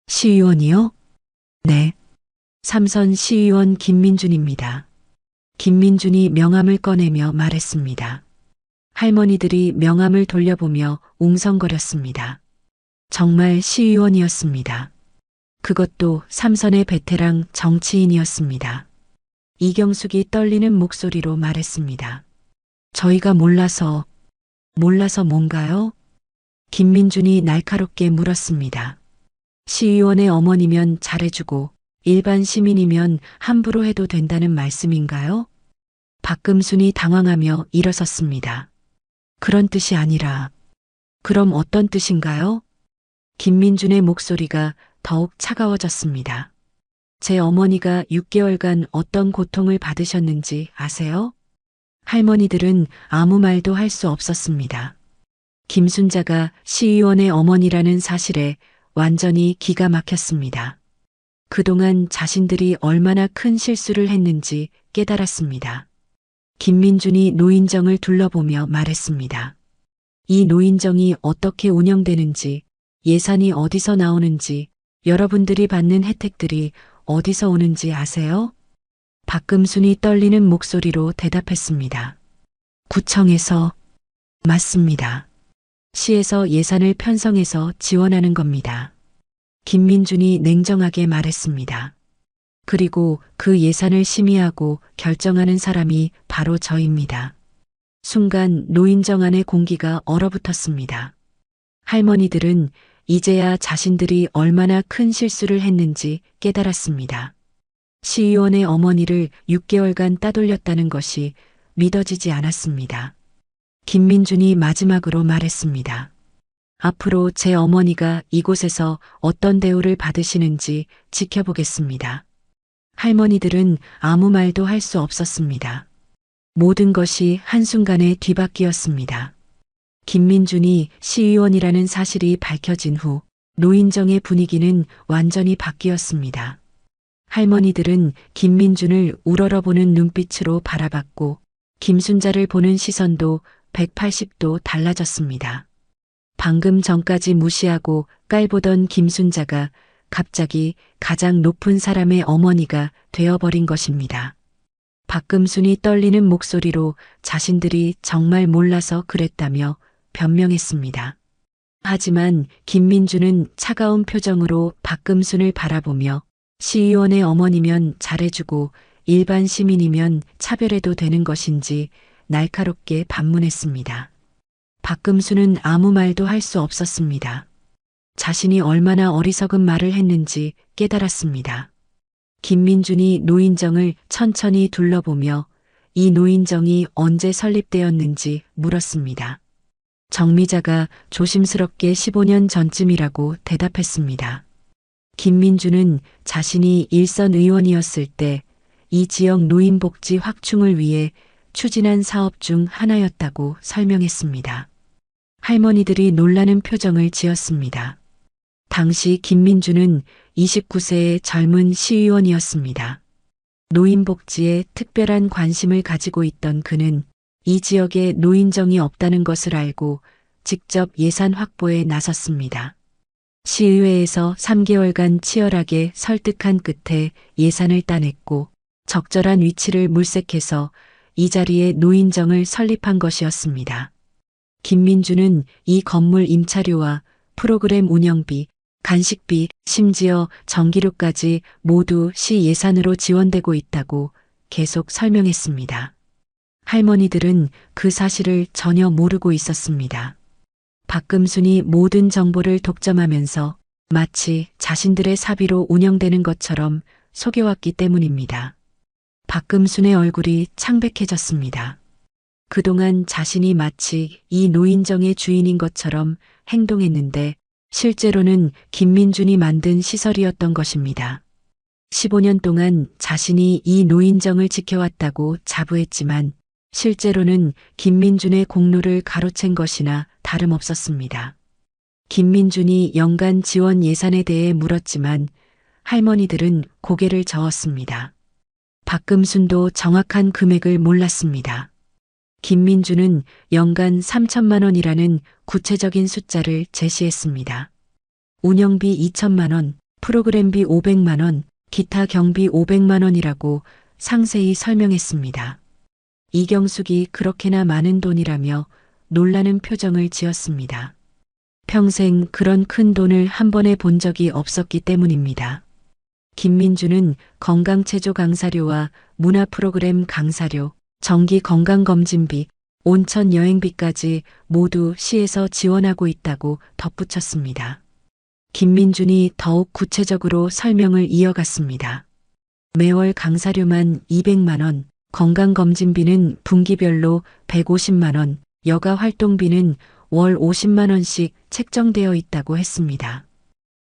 Speaker 1: 시의원이요? 네. 삼선 시의원 김민준입니다. 김민준이 명함을 꺼내며 말했습니다. 할머니들이 명함을 돌려보며 웅성거렸습니다. 정말 시의원이었습니다. 그것도 삼선의 베테랑 정치인이었습니다. 이경숙이 떨리는 목소리로 말했습니다. 저희가 몰라서 뭔가요? 김민준이 날카롭게 물었습니다. 시의원의 어머니면 잘해주고 일반 시민이면 함부로 해도 된다는 말씀인가요? 박금순이 당황하며 일어섰습니다. 그런 뜻이 아니라, 그럼 어떤 뜻인가요? 김민준의 목소리가 더욱 차가워졌습니다. 제 어머니가 6개월간 어떤 고통을 받으셨는지 아세요? 할머니들은 아무 말도 할 수 없었습니다. 김순자가 시의원의 어머니라는 사실에 완전히 기가 막혔습니다. 그동안 자신들이 얼마나 큰 실수를 했는지 깨달았습니다. 김민준이 노인정을 둘러보며 말했습니다. 이 노인정이 어떻게 운영되는지, 예산이 어디서 나오는지, 여러분들이 받는 혜택들이 어디서 오는지 아세요? 박금순이 떨리는 목소리로 대답했습니다. 구청에서. 맞습니다. 시에서 예산을 편성해서 지원하는 겁니다. 김민준이 냉정하게 말했습니다. 그리고 그 예산을 심의하고 결정하는 사람이 바로 저입니다. 순간 노인정 안의 공기가 얼어붙었습니다. 할머니들은 이제야 자신들이 얼마나 큰 실수를 했는지 깨달았습니다. 시의원의 어머니를 6개월간 따돌렸다는 것이 믿어지지 않았습니다. 김민준이 마지막으로 말했습니다. 앞으로 제 어머니가 이곳에서 어떤 대우를 받으시는지 지켜보겠습니다. 할머니들은 아무 말도 할 수 없었습니다. 모든 것이 한순간에 뒤바뀌었습니다. 김민준이 시의원이라는 사실이 밝혀진 후 노인정의 분위기는 완전히 바뀌었습니다. 할머니들은 김민준을 우러러보는 눈빛으로 바라봤고 김순자를 보는 시선도 180도 달라졌습니다. 방금 전까지 무시하고 깔보던 김순자가 갑자기 가장 높은 사람의 어머니가 되어버린 것입니다. 박금순이 떨리는 목소리로 자신들이 정말 몰라서 그랬다며 변명했습니다. 하지만 김민주는 차가운 표정으로 박금순을 바라보며 시의원의 어머니면 잘해주고 일반 시민이면 차별해도 되는 것인지 날카롭게 반문했습니다. 박금순은 아무 말도 할 수 없었습니다. 자신이 얼마나 어리석은 말을 했는지 깨달았습니다. 김민준이 노인정을 천천히 둘러보며 이 노인정이 언제 설립되었는지 물었습니다. 정미자가 조심스럽게 15년 전쯤이라고 대답했습니다. 김민주는 자신이 일선 의원이었을 때 이 지역 노인복지 확충을 위해 추진한 사업 중 하나였다고 설명했습니다. 할머니들이 놀라는 표정을 지었습니다. 당시 김민주는 29세의 젊은 시의원이었습니다. 노인복지에 특별한 관심을 가지고 있던 그는 이 지역에 노인정이 없다는 것을 알고 직접 예산 확보에 나섰습니다. 시의회에서 3개월간 치열하게 설득한 끝에 예산을 따냈고 적절한 위치를 물색해서 이 자리에 노인정을 설립한 것이었습니다. 김민주는 이 건물 임차료와 프로그램 운영비, 간식비, 심지어 전기료까지 모두 시 예산으로 지원되고 있다고 계속 설명했습니다. 할머니들은 그 사실을 전혀 모르고 있었습니다. 박금순이 모든 정보를 독점하면서 마치 자신들의 사비로 운영되는 것처럼 속여왔기 때문입니다. 박금순의 얼굴이 창백해졌습니다. 그동안 자신이 마치 이 노인정의 주인인 것처럼 행동했는데 실제로는 김민준이 만든 시설이었던 것입니다. 15년 동안 자신이 이 노인정을 지켜왔다고 자부했지만 실제로는 김민준의 공로를 가로챈 것이나 다름없었습니다. 김민준이 연간 지원 예산에 대해 물었지만 할머니들은 고개를 저었습니다. 박금순도 정확한 금액을 몰랐습니다. 김민주는 연간 3천만 원이라는 구체적인 숫자를 제시했습니다. 운영비 2천만 원, 프로그램비 500만 원, 기타 경비 500만 원이라고 상세히 설명했습니다. 이경숙이 그렇게나 많은 돈이라며 놀라는 표정을 지었습니다. 평생 그런 큰 돈을 한 번에 본 적이 없었기 때문입니다. 김민주는 건강체조 강사료와 문화 프로그램 강사료, 정기 건강검진비, 온천 여행비까지 모두 시에서 지원하고 있다고 덧붙였습니다. 김민준이 더욱 구체적으로 설명을 이어갔습니다. 매월 강사료만 200만 원, 건강검진비는 분기별로 150만 원, 여가 활동비는 월 50만 원씩 책정되어 있다고 했습니다.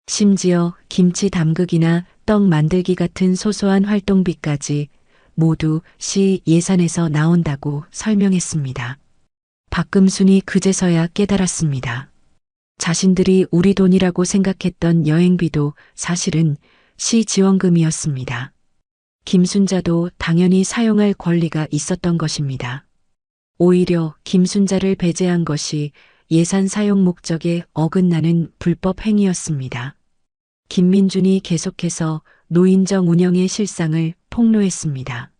Speaker 1: 심지어 김치 담그기나 떡 만들기 같은 소소한 활동비까지 모두 시 예산에서 나온다고 설명했습니다. 박금순이 그제서야 깨달았습니다. 자신들이 우리 돈이라고 생각했던 여행비도 사실은 시 지원금이었습니다. 김순자도 당연히 사용할 권리가 있었던 것입니다. 오히려 김순자를 배제한 것이 예산 사용 목적에 어긋나는 불법 행위였습니다. 김민준이 계속해서 노인정 운영의 실상을 폭로했습니다.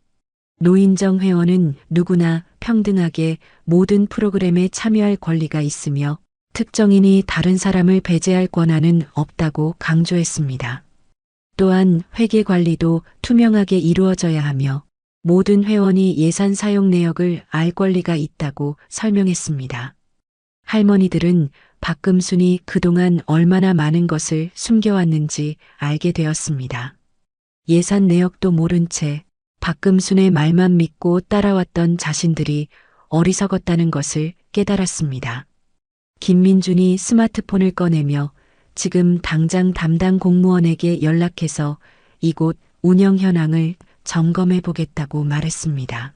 Speaker 1: 노인정 회원은 누구나 평등하게 모든 프로그램에 참여할 권리가 있으며 특정인이 다른 사람을 배제할 권한은 없다고 강조했습니다. 또한 회계 관리도 투명하게 이루어져야 하며 모든 회원이 예산 사용 내역을 알 권리가 있다고 설명했습니다. 할머니들은 박금순이 그동안 얼마나 많은 것을 숨겨왔는지 알게 되었습니다. 예산 내역도 모른 채 박금순의 말만 믿고 따라왔던 자신들이 어리석었다는 것을 깨달았습니다. 김민준이 스마트폰을 꺼내며 지금 당장 담당 공무원에게 연락해서 이곳 운영 현황을 점검해 보겠다고 말했습니다.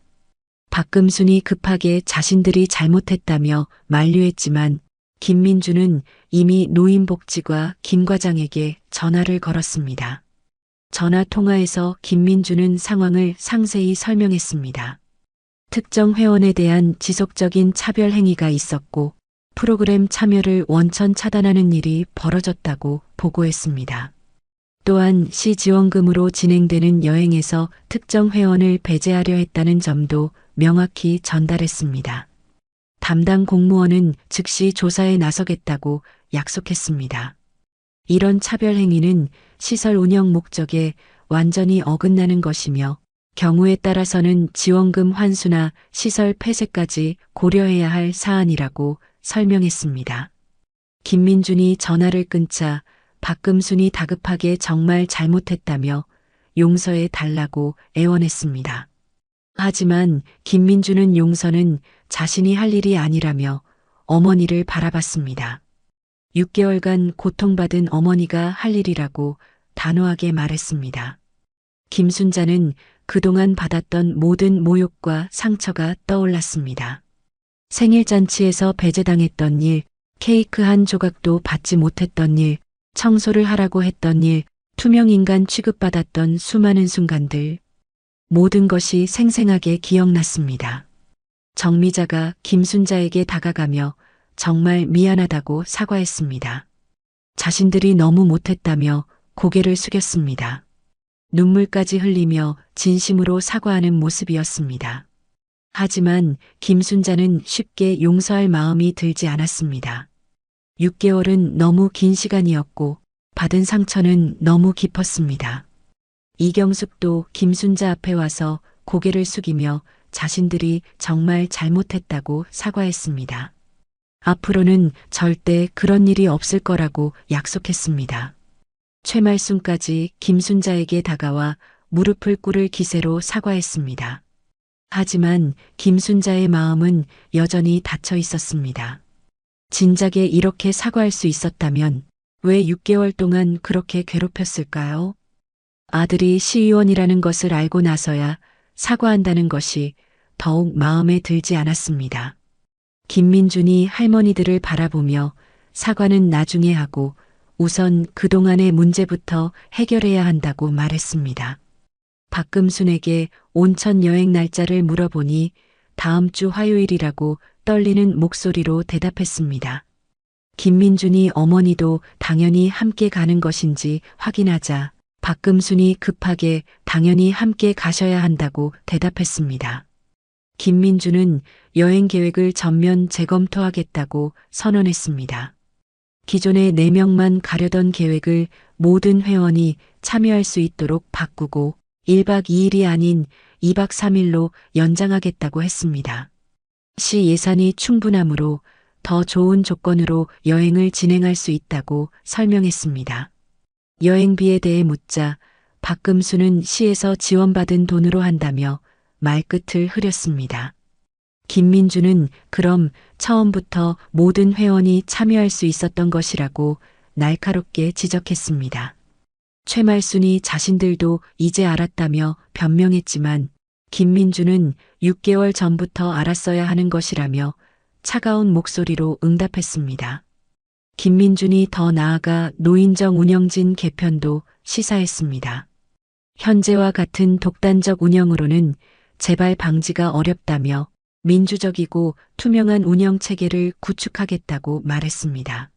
Speaker 1: 박금순이 급하게 자신들이 잘못했다며 만류했지만 김민주는 이미 노인복지과 김 과장에게 전화를 걸었습니다. 전화 통화에서 김민주는 상황을 상세히 설명했습니다. 특정 회원에 대한 지속적인 차별 행위가 있었고 프로그램 참여를 원천 차단하는 일이 벌어졌다고 보고했습니다. 또한 시 지원금으로 진행되는 여행에서 특정 회원을 배제하려 했다는 점도 명확히 전달했습니다. 담당 공무원은 즉시 조사에 나서겠다고 약속했습니다. 이런 차별 행위는 시설 운영 목적에 완전히 어긋나는 것이며 경우에 따라서는 지원금 환수나 시설 폐쇄까지 고려해야 할 사안이라고 설명했습니다. 김민준이 전화를 끊자 박금순이 다급하게 정말 잘못했다며 용서해 달라고 애원했습니다. 하지만 김민준은 용서는 자신이 할 일이 아니라며 어머니를 바라봤습니다. 6개월간 고통받은 어머니가 할 일이라고 단호하게 말했습니다. 김순자는 그동안 받았던 모든 모욕과 상처가 떠올랐습니다. 생일잔치에서 배제당했던 일, 케이크 한 조각도 받지 못했던 일, 청소를 하라고 했던 일, 투명인간 취급받았던 수많은 순간들, 모든 것이 생생하게 기억났습니다. 정미자가 김순자에게 다가가며 정말 미안하다고 사과했습니다. 자신들이 너무 못했다며 고개를 숙였습니다. 눈물까지 흘리며 진심으로 사과하는 모습이었습니다. 하지만 김순자는 쉽게 용서할 마음이 들지 않았습니다. 6개월은 너무 긴 시간이었고 받은 상처는 너무 깊었습니다. 이경숙도 김순자 앞에 와서 고개를 숙이며 자신들이 정말 잘못했다고 사과했습니다. 앞으로는 절대 그런 일이 없을 거라고 약속했습니다. 최말순까지 김순자에게 다가와 무릎을 꿇을 기세로 사과했습니다. 하지만 김순자의 마음은 여전히 닫혀 있었습니다. 진작에 이렇게 사과할 수 있었다면 왜 6개월 동안 그렇게 괴롭혔을까요? 아들이 시의원이라는 것을 알고 나서야 사과한다는 것이 더욱 마음에 들지 않았습니다. 김민준이 할머니들을 바라보며 사과는 나중에 하고 우선 그동안의 문제부터 해결해야 한다고 말했습니다. 박금순에게 온천 여행 날짜를 물어보니 다음 주 화요일이라고 떨리는 목소리로 대답했습니다. 김민준이 어머니도 당연히 함께 가는 것인지 확인하자 박금순이 급하게 당연히 함께 가셔야 한다고 대답했습니다. 김민준은 여행 계획을 전면 재검토하겠다고 선언했습니다. 기존에 4명만 가려던 계획을 모든 회원이 참여할 수 있도록 바꾸고 1박 2일이 아닌 2박 3일로 연장하겠다고 했습니다. 시 예산이 충분하므로 더 좋은 조건으로 여행을 진행할 수 있다고 설명했습니다. 여행비에 대해 묻자 박금수는 시에서 지원받은 돈으로 한다며 말끝을 흐렸습니다. 김민주는 그럼 처음부터 모든 회원이 참여할 수 있었던 것이라고 날카롭게 지적했습니다. 최말순이 자신들도 이제 알았다며 변명했지만 김민주는 6개월 전부터 알았어야 하는 것이라며 차가운 목소리로 응답했습니다. 김민준이 더 나아가 노인정 운영진 개편도 시사했습니다. 현재와 같은 독단적 운영으로는 재발 방지가 어렵다며 민주적이고 투명한 운영 체계를 구축하겠다고 말했습니다.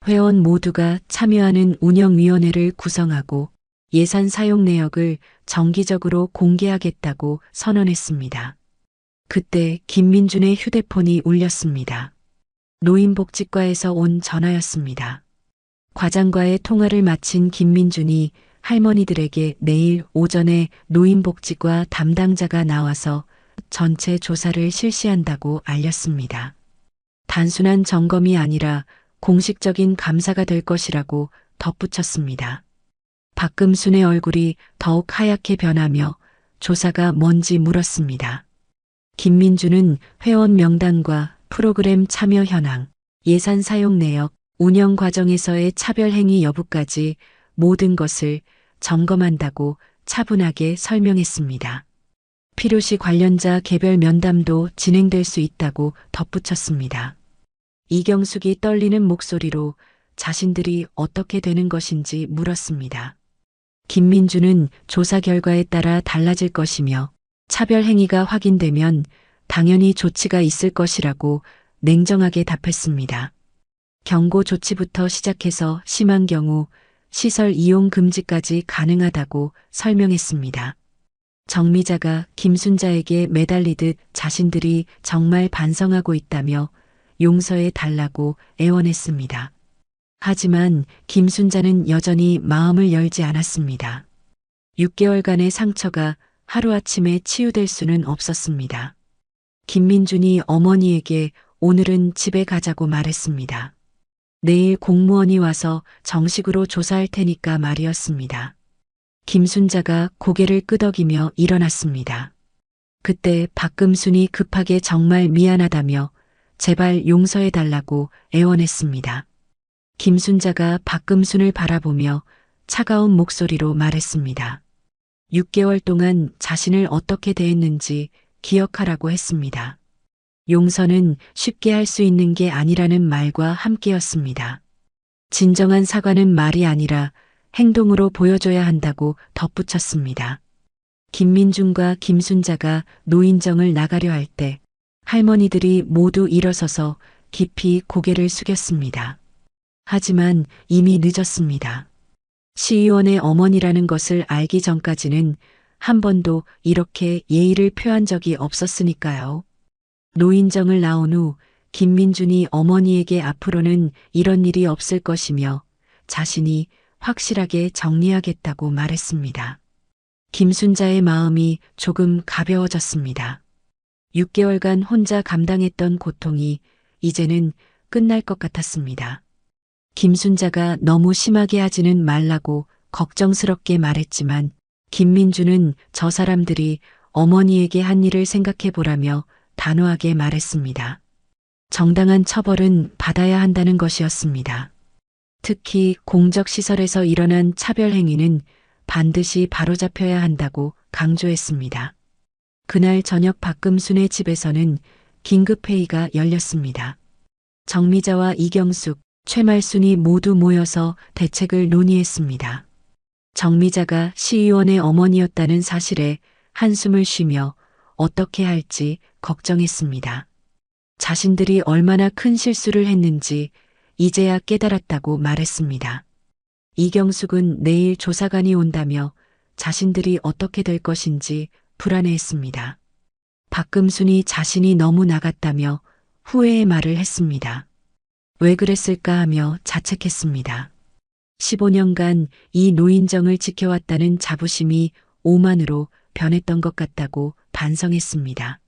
Speaker 1: 회원 모두가 참여하는 운영위원회를 구성하고 예산 사용 내역을 정기적으로 공개하겠다고 선언했습니다. 그때 김민준의 휴대폰이 울렸습니다. 노인복지과에서 온 전화였습니다. 과장과의 통화를 마친 김민준이 할머니들에게 내일 오전에 노인복지과 담당자가 나와서 전체 조사를 실시한다고 알렸습니다. 단순한 점검이 아니라 공식적인 감사가 될 것이라고 덧붙였습니다. 박금순의 얼굴이 더욱 하얗게 변하며 조사가 뭔지 물었습니다. 김민주는 회원 명단과 프로그램 참여 현황, 예산 사용 내역, 운영 과정에서의 차별 행위 여부까지 모든 것을 점검한다고 차분하게 설명했습니다. 필요시 관련자 개별 면담도 진행될 수 있다고 덧붙였습니다. 이경숙이 떨리는 목소리로 자신들이 어떻게 되는 것인지 물었습니다. 김민주는 조사 결과에 따라 달라질 것이며 차별 행위가 확인되면 당연히 조치가 있을 것이라고 냉정하게 답했습니다. 경고 조치부터 시작해서 심한 경우 시설 이용 금지까지 가능하다고 설명했습니다. 정미자가 김순자에게 매달리듯 자신들이 정말 반성하고 있다며 용서해 달라고 애원했습니다. 하지만 김순자는 여전히 마음을 열지 않았습니다. 6개월간의 상처가 하루아침에 치유될 수는 없었습니다. 김민준이 어머니에게 오늘은 집에 가자고 말했습니다. 내일 공무원이 와서 정식으로 조사할 테니까 말이었습니다. 김순자가 고개를 끄덕이며 일어났습니다. 그때 박금순이 급하게 정말 미안하다며 제발 용서해달라고 애원했습니다. 김순자가 박금순을 바라보며 차가운 목소리로 말했습니다. 6개월 동안 자신을 어떻게 대했는지 기억하라고 했습니다. 용서는 쉽게 할 수 있는 게 아니라는 말과 함께였습니다. 진정한 사과는 말이 아니라 행동으로 보여줘야 한다고 덧붙였습니다. 김민준과 김순자가 노인정을 나가려 할 때 할머니들이 모두 일어서서 깊이 고개를 숙였습니다. 하지만 이미 늦었습니다. 시의원의 어머니라는 것을 알기 전까지는 한 번도 이렇게 예의를 표한 적이 없었으니까요. 노인정을 나온 후 김민준이 어머니에게 앞으로는 이런 일이 없을 것이며 자신이 확실하게 정리하겠다고 말했습니다. 김순자의 마음이 조금 가벼워졌습니다. 6개월간 혼자 감당했던 고통이 이제는 끝날 것 같았습니다. 김순자가 너무 심하게 하지는 말라고 걱정스럽게 말했지만 김민주는 저 사람들이 어머니에게 한 일을 생각해 보라며 단호하게 말했습니다. 정당한 처벌은 받아야 한다는 것이었습니다. 특히 공적시설에서 일어난 차별 행위는 반드시 바로잡혀야 한다고 강조했습니다. 그날 저녁 박금순의 집에서는 긴급회의가 열렸습니다. 정미자와 이경숙, 최말순이 모두 모여서 대책을 논의했습니다. 정미자가 시의원의 어머니였다는 사실에 한숨을 쉬며 어떻게 할지 걱정했습니다. 자신들이 얼마나 큰 실수를 했는지 이제야 깨달았다고 말했습니다. 이경숙은 내일 조사관이 온다며 자신들이 어떻게 될 것인지 불안해했습니다. 박금순이 자신이 너무 나갔다며 후회의 말을 했습니다. 왜 그랬을까 하며 자책했습니다. 15년간 이 노인정을 지켜왔다는 자부심이 오만으로 변했던 것 같다고 반성했습니다.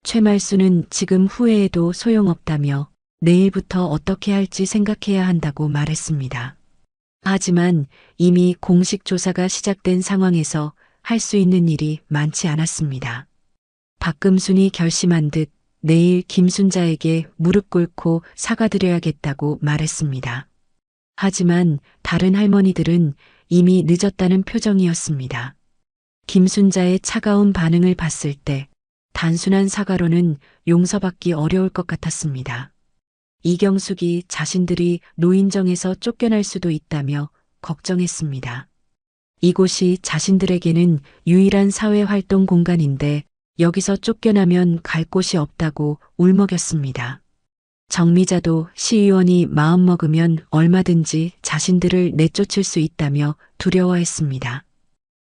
Speaker 1: 최말수는 지금 후회해도 소용없다며 내일부터 어떻게 할지 생각해야 한다고 말했습니다. 하지만 이미 공식 조사가 시작된 상황에서 할 수 있는 일이 많지 않았습니다. 박금순이 결심한 듯 내일 김순자에게 무릎 꿇고 사과드려야겠다고 말했습니다. 하지만 다른 할머니들은 이미 늦었다는 표정이었습니다. 김순자의 차가운 반응을 봤을 때 단순한 사과로는 용서받기 어려울 것 같았습니다. 이경숙이 자신들이 노인정에서 쫓겨날 수도 있다며 걱정했습니다. 이곳이 자신들에게는 유일한 사회활동 공간인데 여기서 쫓겨나면 갈 곳이 없다고 울먹였습니다. 정미자도 시의원이 마음먹으면 얼마든지 자신들을 내쫓을 수 있다며 두려워했습니다.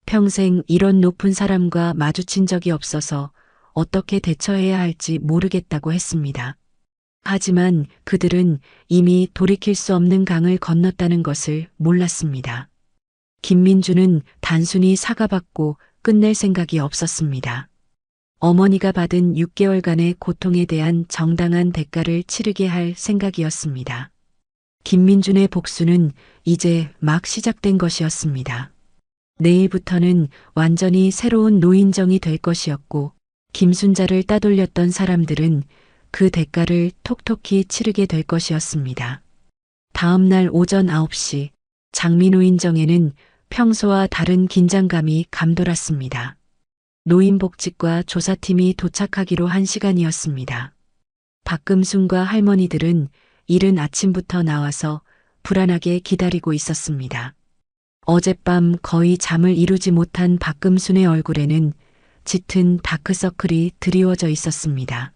Speaker 1: 평생 이런 높은 사람과 마주친 적이 없어서 어떻게 대처해야 할지 모르겠다고 했습니다. 하지만 그들은 이미 돌이킬 수 없는 강을 건넜다는 것을 몰랐습니다. 김민주는 단순히 사과받고 끝낼 생각이 없었습니다. 어머니가 받은 6개월간의 고통에 대한 정당한 대가를 치르게 할 생각이었습니다. 김민준의 복수는 이제 막 시작된 것이었습니다. 내일부터는 완전히 새로운 노인정이 될 것이었고 김순자를 따돌렸던 사람들은 그 대가를 톡톡히 치르게 될 것이었습니다. 다음 날 오전 9시 장미노인정에는 평소와 다른 긴장감이 감돌았습니다. 노인복직과 조사팀이 도착하기로 한 시간이었습니다. 박금순과 할머니들은 이른 아침부터 나와서 불안하게 기다리고 있었습니다. 어젯밤 거의 잠을 이루지 못한 박금순의 얼굴에는 짙은 다크서클이 드리워져 있었습니다.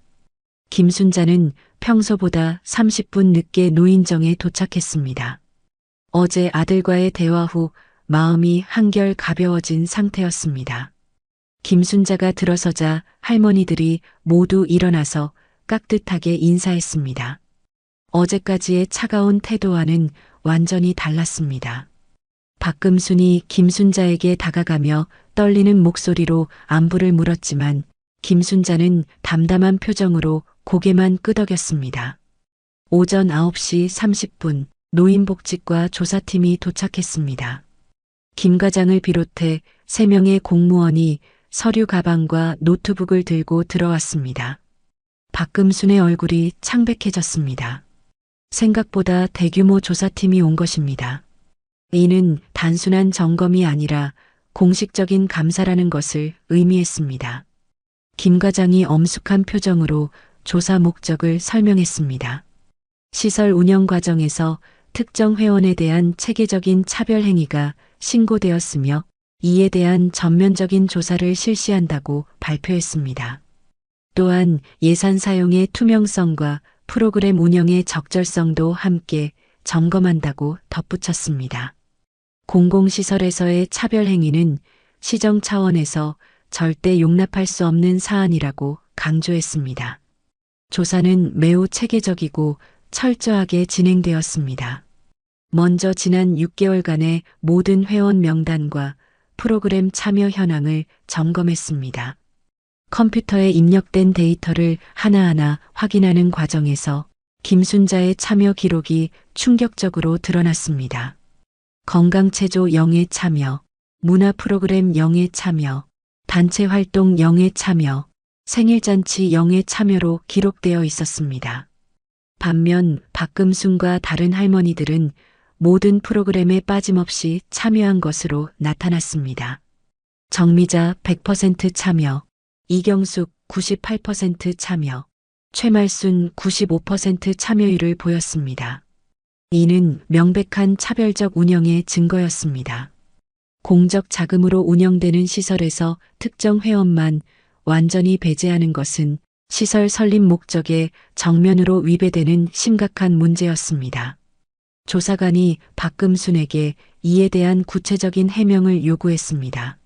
Speaker 1: 김순자는 평소보다 30분 늦게 노인정에 도착했습니다. 어제 아들과의 대화 후 마음이 한결 가벼워진 상태였습니다. 김순자가 들어서자 할머니들이 모두 일어나서 깍듯하게 인사했습니다. 어제까지의 차가운 태도와는 완전히 달랐습니다. 박금순이 김순자에게 다가가며 떨리는 목소리로 안부를 물었지만 김순자는 담담한 표정으로 고개만 끄덕였습니다. 오전 9시 30분 노인복지과 조사팀이 도착했습니다. 김 과장을 비롯해 3명의 공무원이 서류 가방과 노트북을 들고 들어왔습니다. 박금순의 얼굴이 창백해졌습니다. 생각보다 대규모 조사팀이 온 것입니다. 이는 단순한 점검이 아니라 공식적인 감사라는 것을 의미했습니다. 김 과장이 엄숙한 표정으로 조사 목적을 설명했습니다. 시설 운영 과정에서 특정 회원에 대한 체계적인 차별 행위가 신고되었으며 이에 대한 전면적인 조사를 실시한다고 발표했습니다. 또한 예산 사용의 투명성과 프로그램 운영의 적절성도 함께 점검한다고 덧붙였습니다. 공공시설에서의 차별 행위는 시정 차원에서 절대 용납할 수 없는 사안이라고 강조했습니다. 조사는 매우 체계적이고 철저하게 진행되었습니다. 먼저 지난 6개월간의 모든 회원 명단과 프로그램 참여 현황을 점검했습니다. 컴퓨터에 입력된 데이터를 하나하나 확인하는 과정에서 김순자의 참여 기록이 충격적으로 드러났습니다. 건강체조 0회 참여, 문화 프로그램 0회 참여, 단체 활동 0회 참여, 생일잔치 0회 참여로 기록되어 있었습니다. 반면 박금순과 다른 할머니들은 모든 프로그램에 빠짐없이 참여한 것으로 나타났습니다. 정미자 100% 참여, 이경숙 98% 참여, 최말순 95% 참여율을 보였습니다. 이는 명백한 차별적 운영의 증거였습니다. 공적 자금으로 운영되는 시설에서 특정 회원만 완전히 배제하는 것은 시설 설립 목적에 정면으로 위배되는 심각한 문제였습니다. 조사관이 박금순에게 이에 대한 구체적인 해명을 요구했습니다.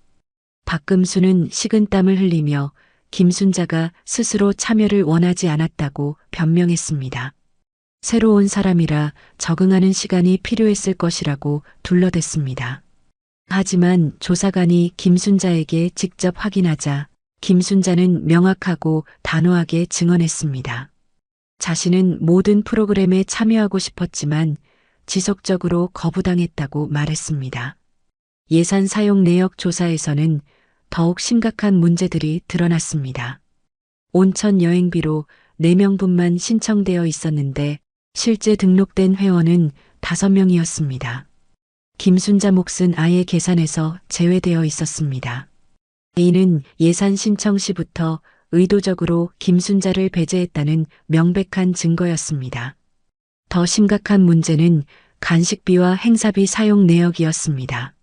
Speaker 1: 박금순은 식은땀을 흘리며 김순자가 스스로 참여를 원하지 않았다고 변명했습니다. 새로운 사람이라 적응하는 시간이 필요했을 것이라고 둘러댔습니다. 하지만 조사관이 김순자에게 직접 확인하자 김순자는 명확하고 단호하게 증언했습니다. 자신은 모든 프로그램에 참여하고 싶었지만 지속적으로 거부당했다고 말했습니다. 예산 사용 내역 조사에서는 더욱 심각한 문제들이 드러났습니다. 온천 여행비로 4명분만 신청되어 있었는데 실제 등록된 회원은 5명이었습니다. 김순자 몫은 아예 계산에서 제외되어 있었습니다. 이는 예산 신청 시부터 의도적으로 김순자를 배제했다는 명백한 증거였습니다. 더 심각한 문제는 간식비와 행사비 사용 내역이었습니다.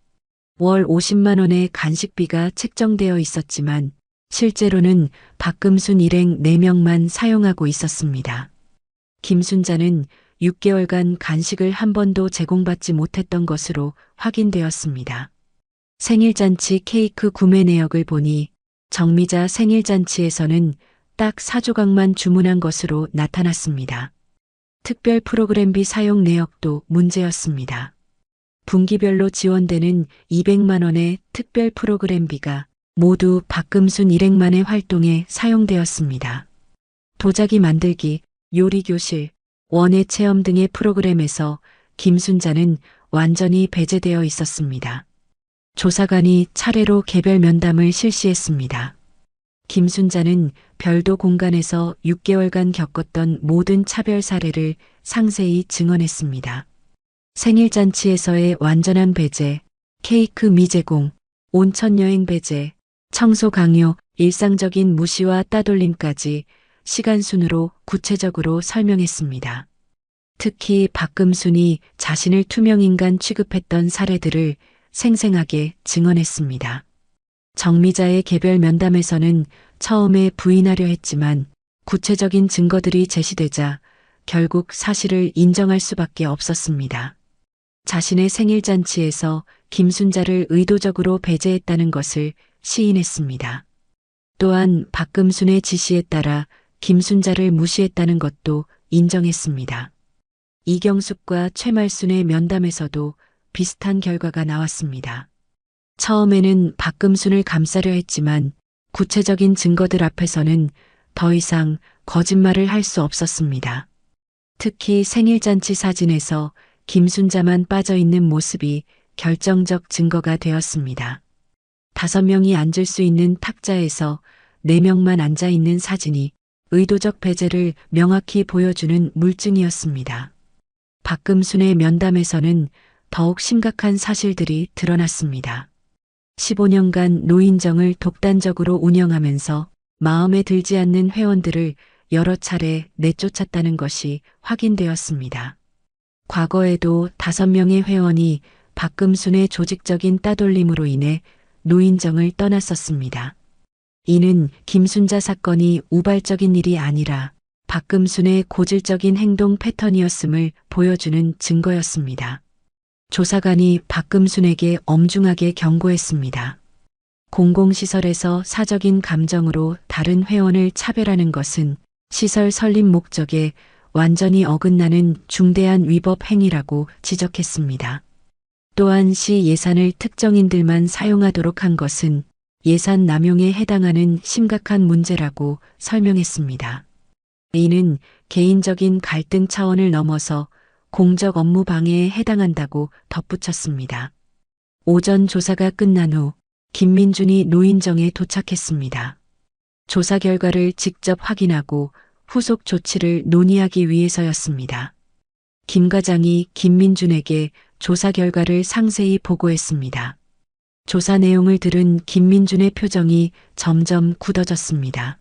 Speaker 1: 월 50만 원의 간식비가 책정되어 있었지만 실제로는 박금순 일행 4명만 사용하고 있었습니다. 김순자는 6개월간 간식을 한 번도 제공받지 못했던 것으로 확인되었습니다. 생일잔치 케이크 구매 내역을 보니 정미자 생일잔치에서는 딱 4조각만 주문한 것으로 나타났습니다. 특별 프로그램비 사용 내역도 문제였습니다. 분기별로 지원되는 200만 원의 특별 프로그램비가 모두 박금순 일행만의 활동에 사용되었습니다. 도자기 만들기, 요리교실, 원예 체험 등의 프로그램에서 김순자는 완전히 배제되어 있었습니다. 조사관이 차례로 개별 면담을 실시했습니다. 김순자는 별도 공간에서 6개월간 겪었던 모든 차별 사례를 상세히 증언했습니다. 생일잔치에서의 완전한 배제, 케이크 미제공, 온천여행 배제, 청소 강요, 일상적인 무시와 따돌림까지 시간 순으로 구체적으로 설명했습니다. 특히 박금순이 자신을 투명인간 취급했던 사례들을 생생하게 증언했습니다. 정미자의 개별 면담에서는 처음에 부인하려 했지만 구체적인 증거들이 제시되자 결국 사실을 인정할 수밖에 없었습니다. 자신의 생일잔치에서 김순자를 의도적으로 배제했다는 것을 시인했습니다. 또한 박금순의 지시에 따라 김순자를 무시했다는 것도 인정했습니다. 이경숙과 최말순의 면담에서도 비슷한 결과가 나왔습니다. 처음에는 박금순을 감싸려 했지만 구체적인 증거들 앞에서는 더 이상 거짓말을 할 수 없었습니다. 특히 생일잔치 사진에서 김순자만 빠져 있는 모습이 결정적 증거가 되었습니다. 5명이 앉을 수 있는 탁자에서 4명만 앉아 있는 사진이 의도적 배제를 명확히 보여주는 물증이었습니다. 박금순의 면담에서는 더욱 심각한 사실들이 드러났습니다. 15년간 노인정을 독단적으로 운영하면서 마음에 들지 않는 회원들을 여러 차례 내쫓았다는 것이 확인되었습니다. 과거에도 5명의 회원이 박금순의 조직적인 따돌림으로 인해 노인정을 떠났었습니다. 이는 김순자 사건이 우발적인 일이 아니라 박금순의 고질적인 행동 패턴이었음을 보여주는 증거였습니다. 조사관이 박금순에게 엄중하게 경고했습니다. 공공시설에서 사적인 감정으로 다른 회원을 차별하는 것은 시설 설립 목적에 완전히 어긋나는 중대한 위법 행위라고 지적했습니다. 또한 시 예산을 특정인들만 사용하도록 한 것은 예산 남용에 해당하는 심각한 문제라고 설명했습니다. 이는 개인적인 갈등 차원을 넘어서 공적 업무 방해에 해당한다고 덧붙였습니다. 오전 조사가 끝난 후 김민준이 노인정에 도착했습니다. 조사 결과를 직접 확인하고 후속 조치를 논의하기 위해서였습니다. 김 과장이 김민준에게 조사 결과를 상세히 보고했습니다. 조사 내용을 들은 김민준의 표정이 점점 굳어졌습니다.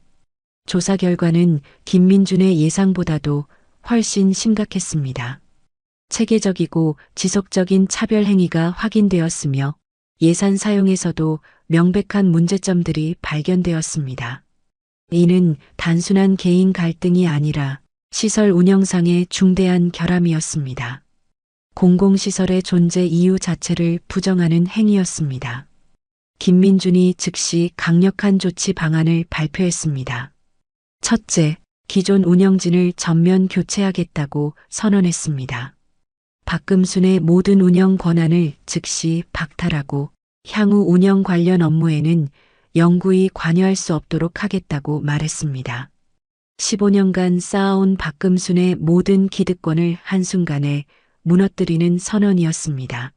Speaker 1: 조사 결과는 김민준의 예상보다도 훨씬 심각했습니다. 체계적이고 지속적인 차별 행위가 확인되었으며 예산 사용에서도 명백한 문제점들이 발견되었습니다. 이는 단순한 개인 갈등이 아니라 시설 운영상의 중대한 결함이었습니다. 공공시설의 존재 이유 자체를 부정하는 행위였습니다. 김민준이 즉시 강력한 조치 방안을 발표했습니다. 첫째, 기존 운영진을 전면 교체하겠다고 선언했습니다. 박금순의 모든 운영 권한을 즉시 박탈하고 향후 운영 관련 업무에는 영구히 관여할 수 없도록 하겠다고 말했습니다. 15년간 쌓아온 박금순의 모든 기득권을 한순간에 무너뜨리는 선언이었습니다.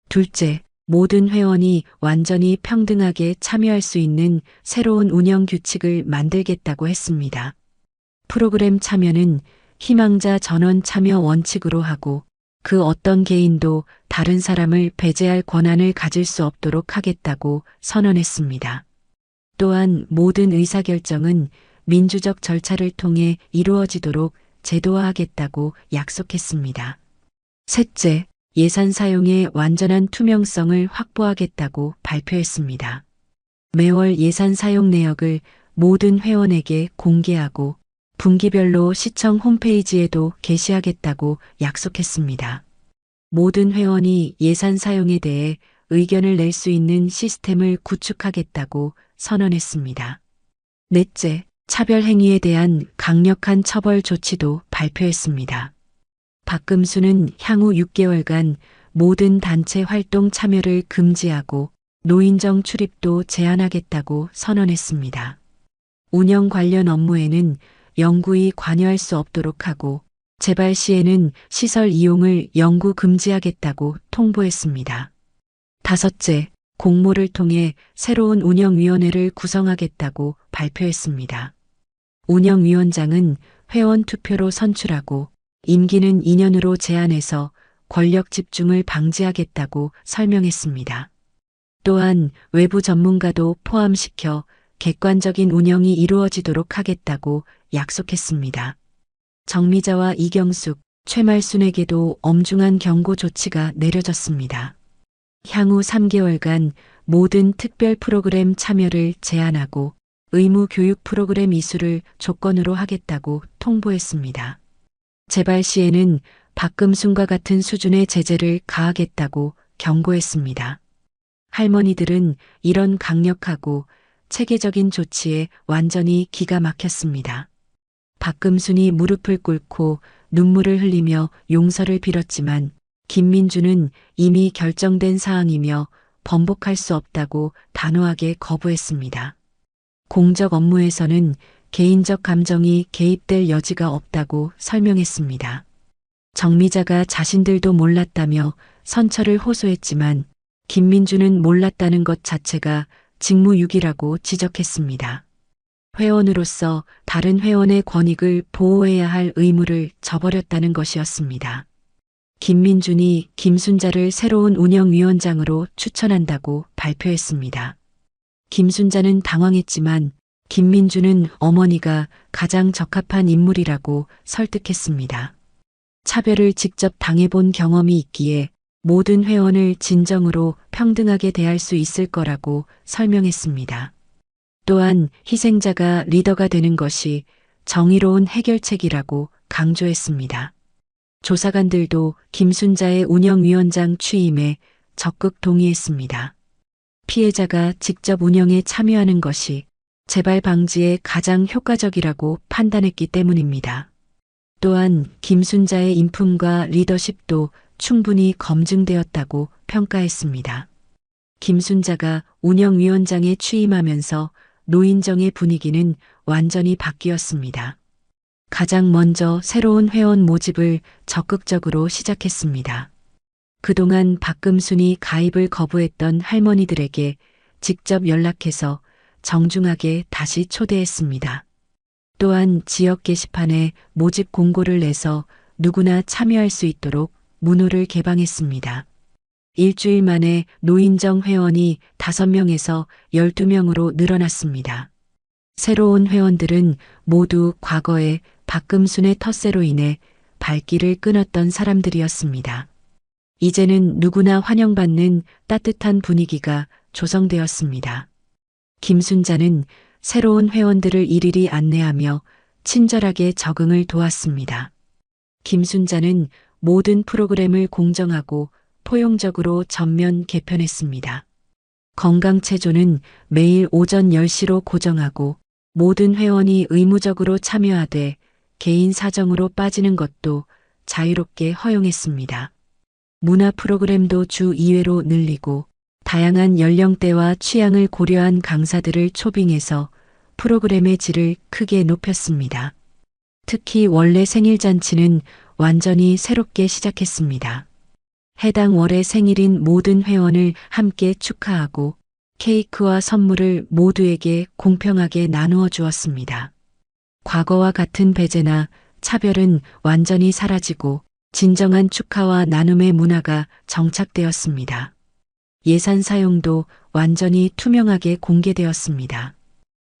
Speaker 1: 둘째, 모든 회원이 완전히 평등하게 참여할 수 있는 새로운 운영 규칙을 만들겠다고 했습니다. 프로그램 참여는 희망자 전원 참여 원칙으로 하고 그 어떤 개인도 다른 사람을 배제할 권한을 가질 수 없도록 하겠다고 선언했습니다. 또한 모든 의사결정은 민주적 절차를 통해 이루어지도록 제도화하겠다고 약속했습니다. 셋째, 예산 사용의 완전한 투명성을 확보하겠다고 발표했습니다. 매월 예산 사용 내역을 모든 회원에게 공개하고 분기별로 시청 홈페이지에도 게시하겠다고 약속했습니다. 모든 회원이 예산 사용에 대해 의견을 낼 수 있는 시스템을 구축하겠다고 선언했습니다. 넷째, 차별 행위에 대한 강력한 처벌 조치도 발표했습니다. 박금순은 향후 6개월간 모든 단체 활동 참여를 금지하고 노인정 출입도 제한하겠다고 선언했습니다. 운영 관련 업무에는 영구히 관여할 수 없도록 하고 재발 시에는 시설 이용을 영구 금지하겠다고 통보했습니다. 다섯째, 공모를 통해 새로운 운영위원회를 구성하겠다고 발표했습니다. 운영위원장은 회원 투표로 선출하고 임기는 2년으로 제한해서 권력 집중을 방지하겠다고 설명했습니다. 또한 외부 전문가도 포함시켜 객관적인 운영이 이루어지도록 하겠다고 약속했습니다. 정미자와 이경숙, 최말순에게도 엄중한 경고 조치가 내려졌습니다. 향후 3개월간 모든 특별 프로그램 참여를 제한하고 의무 교육 프로그램 이수를 조건으로 하겠다고 통보했습니다. 재발 시에는 박금순과 같은 수준의 제재를 가하겠다고 경고했습니다. 할머니들은 이런 강력하고 체계적인 조치에 완전히 기가 막혔습니다. 박금순이 무릎을 꿇고 눈물을 흘리며 용서를 빌었지만 김민주는 이미 결정된 사항이며 번복할 수 없다고 단호하게 거부했습니다. 공적 업무에서는 개인적 감정이 개입될 여지가 없다고 설명했습니다. 정미자가 자신들도 몰랐다며 선처를 호소했지만 김민주는 몰랐다는 것 자체가 직무유기라고 지적했습니다. 회원으로서 다른 회원의 권익을 보호해야 할 의무를 저버렸다는 것이었습니다. 김민준이 김순자를 새로운 운영위원장으로 추천한다고 발표했습니다. 김순자는 당황했지만 김민주는 어머니가 가장 적합한 인물이라고 설득했습니다. 차별을 직접 당해본 경험이 있기에 모든 회원을 진정으로 평등하게 대할 수 있을 거라고 설명했습니다. 또한 희생자가 리더가 되는 것이 정의로운 해결책이라고 강조했습니다. 조사관들도 김순자의 운영위원장 취임에 적극 동의했습니다. 피해자가 직접 운영에 참여하는 것이 재발 방지에 가장 효과적이라고 판단했기 때문입니다. 또한 김순자의 인품과 리더십도 충분히 검증되었다고 평가했습니다. 김순자가 운영위원장에 취임하면서 노인정의 분위기는 완전히 바뀌었습니다. 가장 먼저 새로운 회원 모집을 적극적으로 시작했습니다. 그동안 박금순이 가입을 거부했던 할머니들에게 직접 연락해서 정중하게 다시 초대했습니다. 또한 지역 게시판에 모집 공고를 내서 누구나 참여할 수 있도록 문호를 개방했습니다. 일주일 만에 노인정 회원이 5명에서 12명으로 늘어났습니다. 새로운 회원들은 모두 과거에 박금순의 텃세로 인해 발길을 끊었던 사람들이었습니다. 이제는 누구나 환영받는 따뜻한 분위기가 조성되었습니다. 김순자는 새로운 회원들을 일일이 안내하며 친절하게 적응을 도왔습니다. 김순자는 모든 프로그램을 공정하고 포용적으로 전면 개편했습니다. 건강체조는 매일 오전 10시로 고정하고 모든 회원이 의무적으로 참여하되 개인 사정으로 빠지는 것도 자유롭게 허용했습니다. 문화 프로그램도 주 2회로 늘리고 다양한 연령대와 취향을 고려한 강사들을 초빙해서 프로그램의 질을 크게 높였습니다. 특히 원래 생일잔치는 완전히 새롭게 시작했습니다. 해당 월의 생일인 모든 회원을 함께 축하하고 케이크와 선물을 모두에게 공평하게 나누어 주었습니다. 과거와 같은 배제나 차별은 완전히 사라지고 진정한 축하와 나눔의 문화가 정착되었습니다. 예산 사용도 완전히 투명하게 공개되었습니다.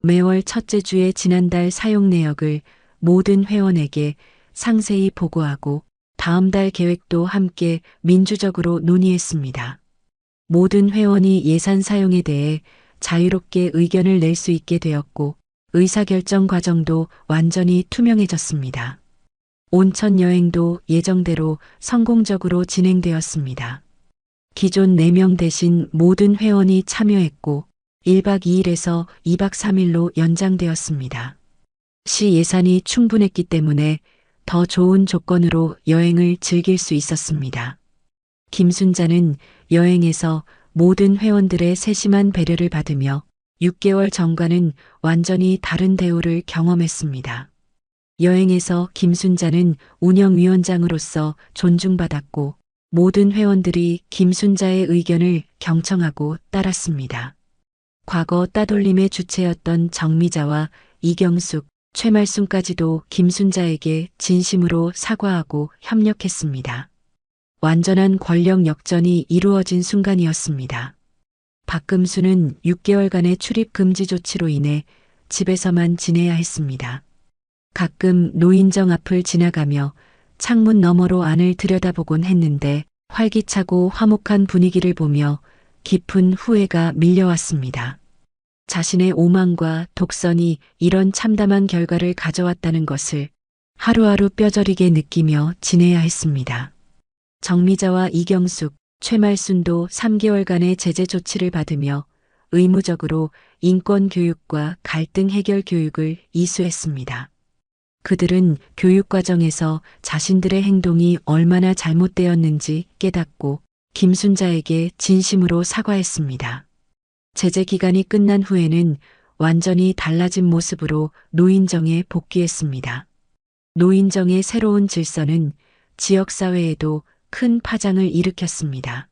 Speaker 1: 매월 첫째 주의 지난달 사용 내역을 모든 회원에게 상세히 보고하고 다음 달 계획도 함께 민주적으로 논의했습니다. 모든 회원이 예산 사용에 대해 자유롭게 의견을 낼 수 있게 되었고 의사결정 과정도 완전히 투명해졌습니다. 온천 여행도 예정대로 성공적으로 진행되었습니다. 기존 4명 대신 모든 회원이 참여했고 1박 2일에서 2박 3일로 연장되었습니다. 시 예산이 충분했기 때문에 더 좋은 조건으로 여행을 즐길 수 있었습니다. 김순자는 여행에서 모든 회원들의 세심한 배려를 받으며 6개월 전과는 완전히 다른 대우를 경험했습니다. 여행에서 김순자는 운영위원장으로서 존중받았고 모든 회원들이 김순자의 의견을 경청하고 따랐습니다. 과거 따돌림의 주체였던 정미자와 이경숙, 최말순까지도 김순자에게 진심으로 사과하고 협력했습니다. 완전한 권력 역전이 이루어진 순간이었습니다. 박금수는 6개월간의 출입 금지 조치로 인해 집에서만 지내야 했습니다. 가끔 노인정 앞을 지나가며 창문 너머로 안을 들여다보곤 했는데 활기차고 화목한 분위기를 보며 깊은 후회가 밀려왔습니다. 자신의 오만과 독선이 이런 참담한 결과를 가져왔다는 것을 하루하루 뼈저리게 느끼며 지내야 했습니다. 정미자와 이경숙, 최말순도 3개월간의 제재 조치를 받으며 의무적으로 인권 교육과 갈등 해결 교육을 이수했습니다. 그들은 교육 과정에서 자신들의 행동이 얼마나 잘못되었는지 깨닫고 김순자에게 진심으로 사과했습니다. 제재 기간이 끝난 후에는 완전히 달라진 모습으로 노인정에 복귀했습니다. 노인정의 새로운 질서는 지역사회에도 큰 파장을 일으켰습니다.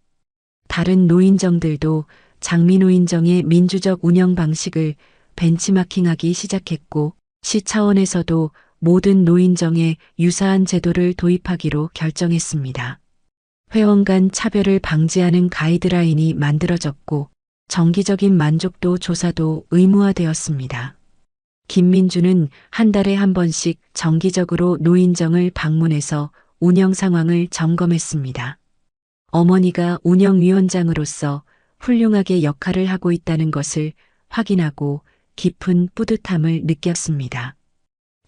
Speaker 1: 다른 노인정들도 장미노인정의 민주적 운영 방식을 벤치마킹하기 시작했고 시 차원에서도 모든 노인정에 유사한 제도를 도입하기로 결정했습니다. 회원 간 차별을 방지하는 가이드라인이 만들어졌고 정기적인 만족도 조사도 의무화되었습니다. 김민주는 한 달에 한 번씩 정기적으로 노인정을 방문해서 운영 상황을 점검했습니다. 어머니가 운영위원장으로서 훌륭하게 역할을 하고 있다는 것을 확인하고 깊은 뿌듯함을 느꼈습니다.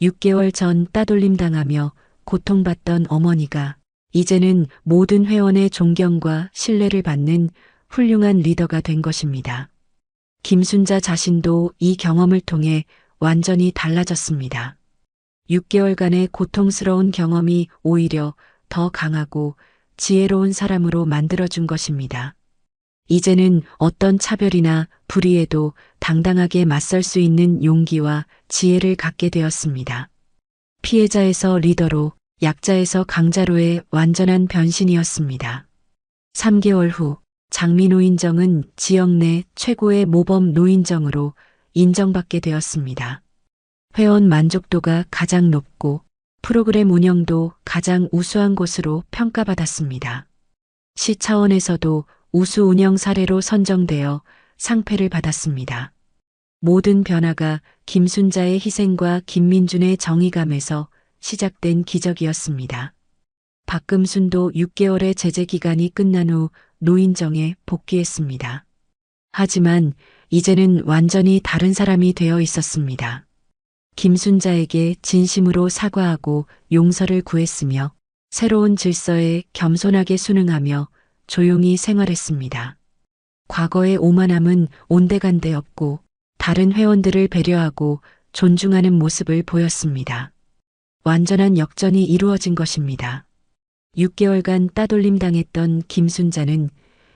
Speaker 1: 6개월 전 따돌림 당하며 고통받던 어머니가 이제는 모든 회원의 존경과 신뢰를 받는 훌륭한 리더가 된 것입니다. 김순자 자신도 이 경험을 통해 완전히 달라졌습니다. 6개월간의 고통스러운 경험이 오히려 더 강하고 지혜로운 사람으로 만들어준 것입니다. 이제는 어떤 차별이나 불의에도 당당하게 맞설 수 있는 용기와 지혜를 갖게 되었습니다. 피해자에서 리더로, 약자에서 강자로의 완전한 변신이었습니다. 3개월 후 장미노인정은 지역 내 최고의 모범 노인정으로 인정받게 되었습니다. 회원 만족도가 가장 높고 프로그램 운영도 가장 우수한 곳으로 평가받았습니다. 시 차원에서도 우수 운영 사례로 선정되어 상패를 받았습니다. 모든 변화가 김순자의 희생과 김민준의 정의감에서 시작된 기적이었습니다. 박금순도 6개월의 제재 기간이 끝난 후 노인정에 복귀했습니다. 하지만 이제는 완전히 다른 사람이 되어 있었습니다. 김순자에게 진심으로 사과하고 용서를 구했으며 새로운 질서에 겸손하게 순응하며 조용히 생활했습니다. 과거의 오만함은 온데간데 없고 다른 회원들을 배려하고 존중하는 모습을 보였습니다. 완전한 역전이 이루어진 것입니다. 6개월간 따돌림 당했던 김순자는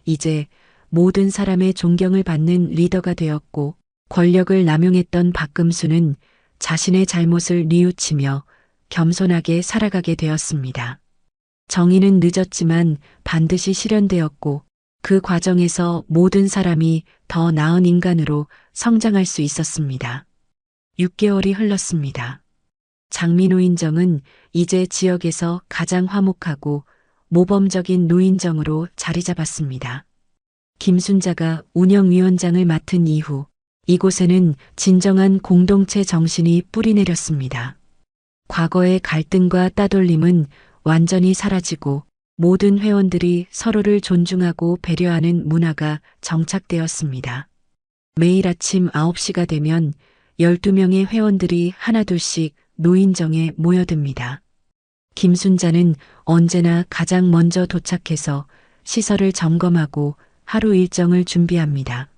Speaker 1: 이제 모든 사람의 존경을 받는 리더가 되었고 권력을 남용했던 박금수는 자신의 잘못을 뉘우치며 겸손하게 살아가게 되었습니다. 정의는 늦었지만 반드시 실현되었고 그 과정에서 모든 사람이 더 나은 인간으로 성장할 수 있었습니다. 6개월이 흘렀습니다. 장미노인정은 이제 지역에서 가장 화목하고 모범적인 노인정으로 자리 잡았습니다. 김순자가 운영위원장을 맡은 이후 이곳에는 진정한 공동체 정신이 뿌리내렸습니다. 과거의 갈등과 따돌림은 완전히 사라지고 모든 회원들이 서로를 존중하고 배려하는 문화가 정착되었습니다. 매일 아침 9시가 되면 12명의 회원들이 하나둘씩 노인정에 모여듭니다. 김순자는 언제나 가장 먼저 도착해서 시설을 점검하고 하루 일정을 준비합니다.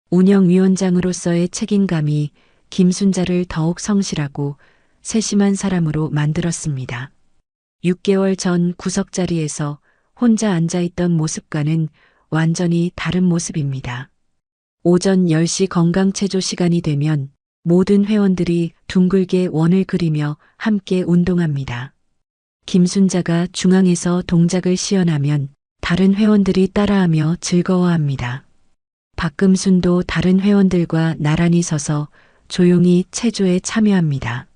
Speaker 1: 운영위원장으로서의 책임감이 김순자를 더욱 성실하고 세심한 사람으로 만들었습니다. 6개월 전 구석자리에서 혼자 앉아있던 모습과는 완전히 다른 모습입니다. 오전 10시 건강체조 시간이 되면 모든 회원들이 둥글게 원을 그리며 함께 운동합니다. 김순자가 중앙에서 동작을 시연하면 다른 회원들이 따라하며 즐거워합니다. 박금순도 다른 회원들과 나란히 서서 조용히 체조에 참여합니다.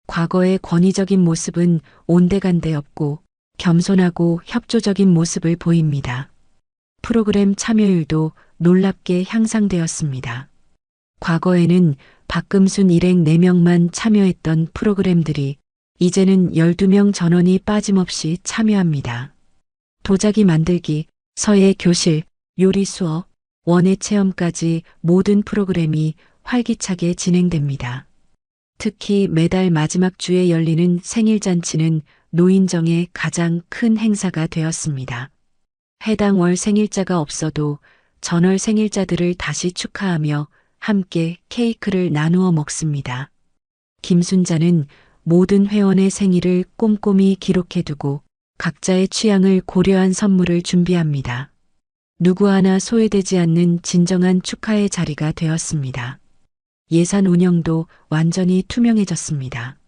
Speaker 1: 과거의 권위적인 모습은 온데간데 없고 겸손하고 협조적인 모습을 보입니다. 프로그램 참여율도 놀랍게 향상되었습니다. 과거에는 박금순 일행 4명만 참여했던 프로그램들이 이제는 12명 전원이 빠짐없이 참여합니다. 도자기 만들기, 서예 교실, 요리 수업, 원예 체험까지 모든 프로그램이 활기차게 진행됩니다. 특히 매달 마지막 주에 열리는 생일잔치는 노인정의 가장 큰 행사가 되었습니다. 해당 월 생일자가 없어도 전월 생일자들을 다시 축하하며 함께 케이크를 나누어 먹습니다. 김순자는 모든 회원의 생일을 꼼꼼히 기록해두고 각자의 취향을 고려한 선물을 준비합니다. 누구 하나 소외되지 않는 진정한 축하의 자리가 되었습니다. 예산 운영도 완전히 투명해졌습니다.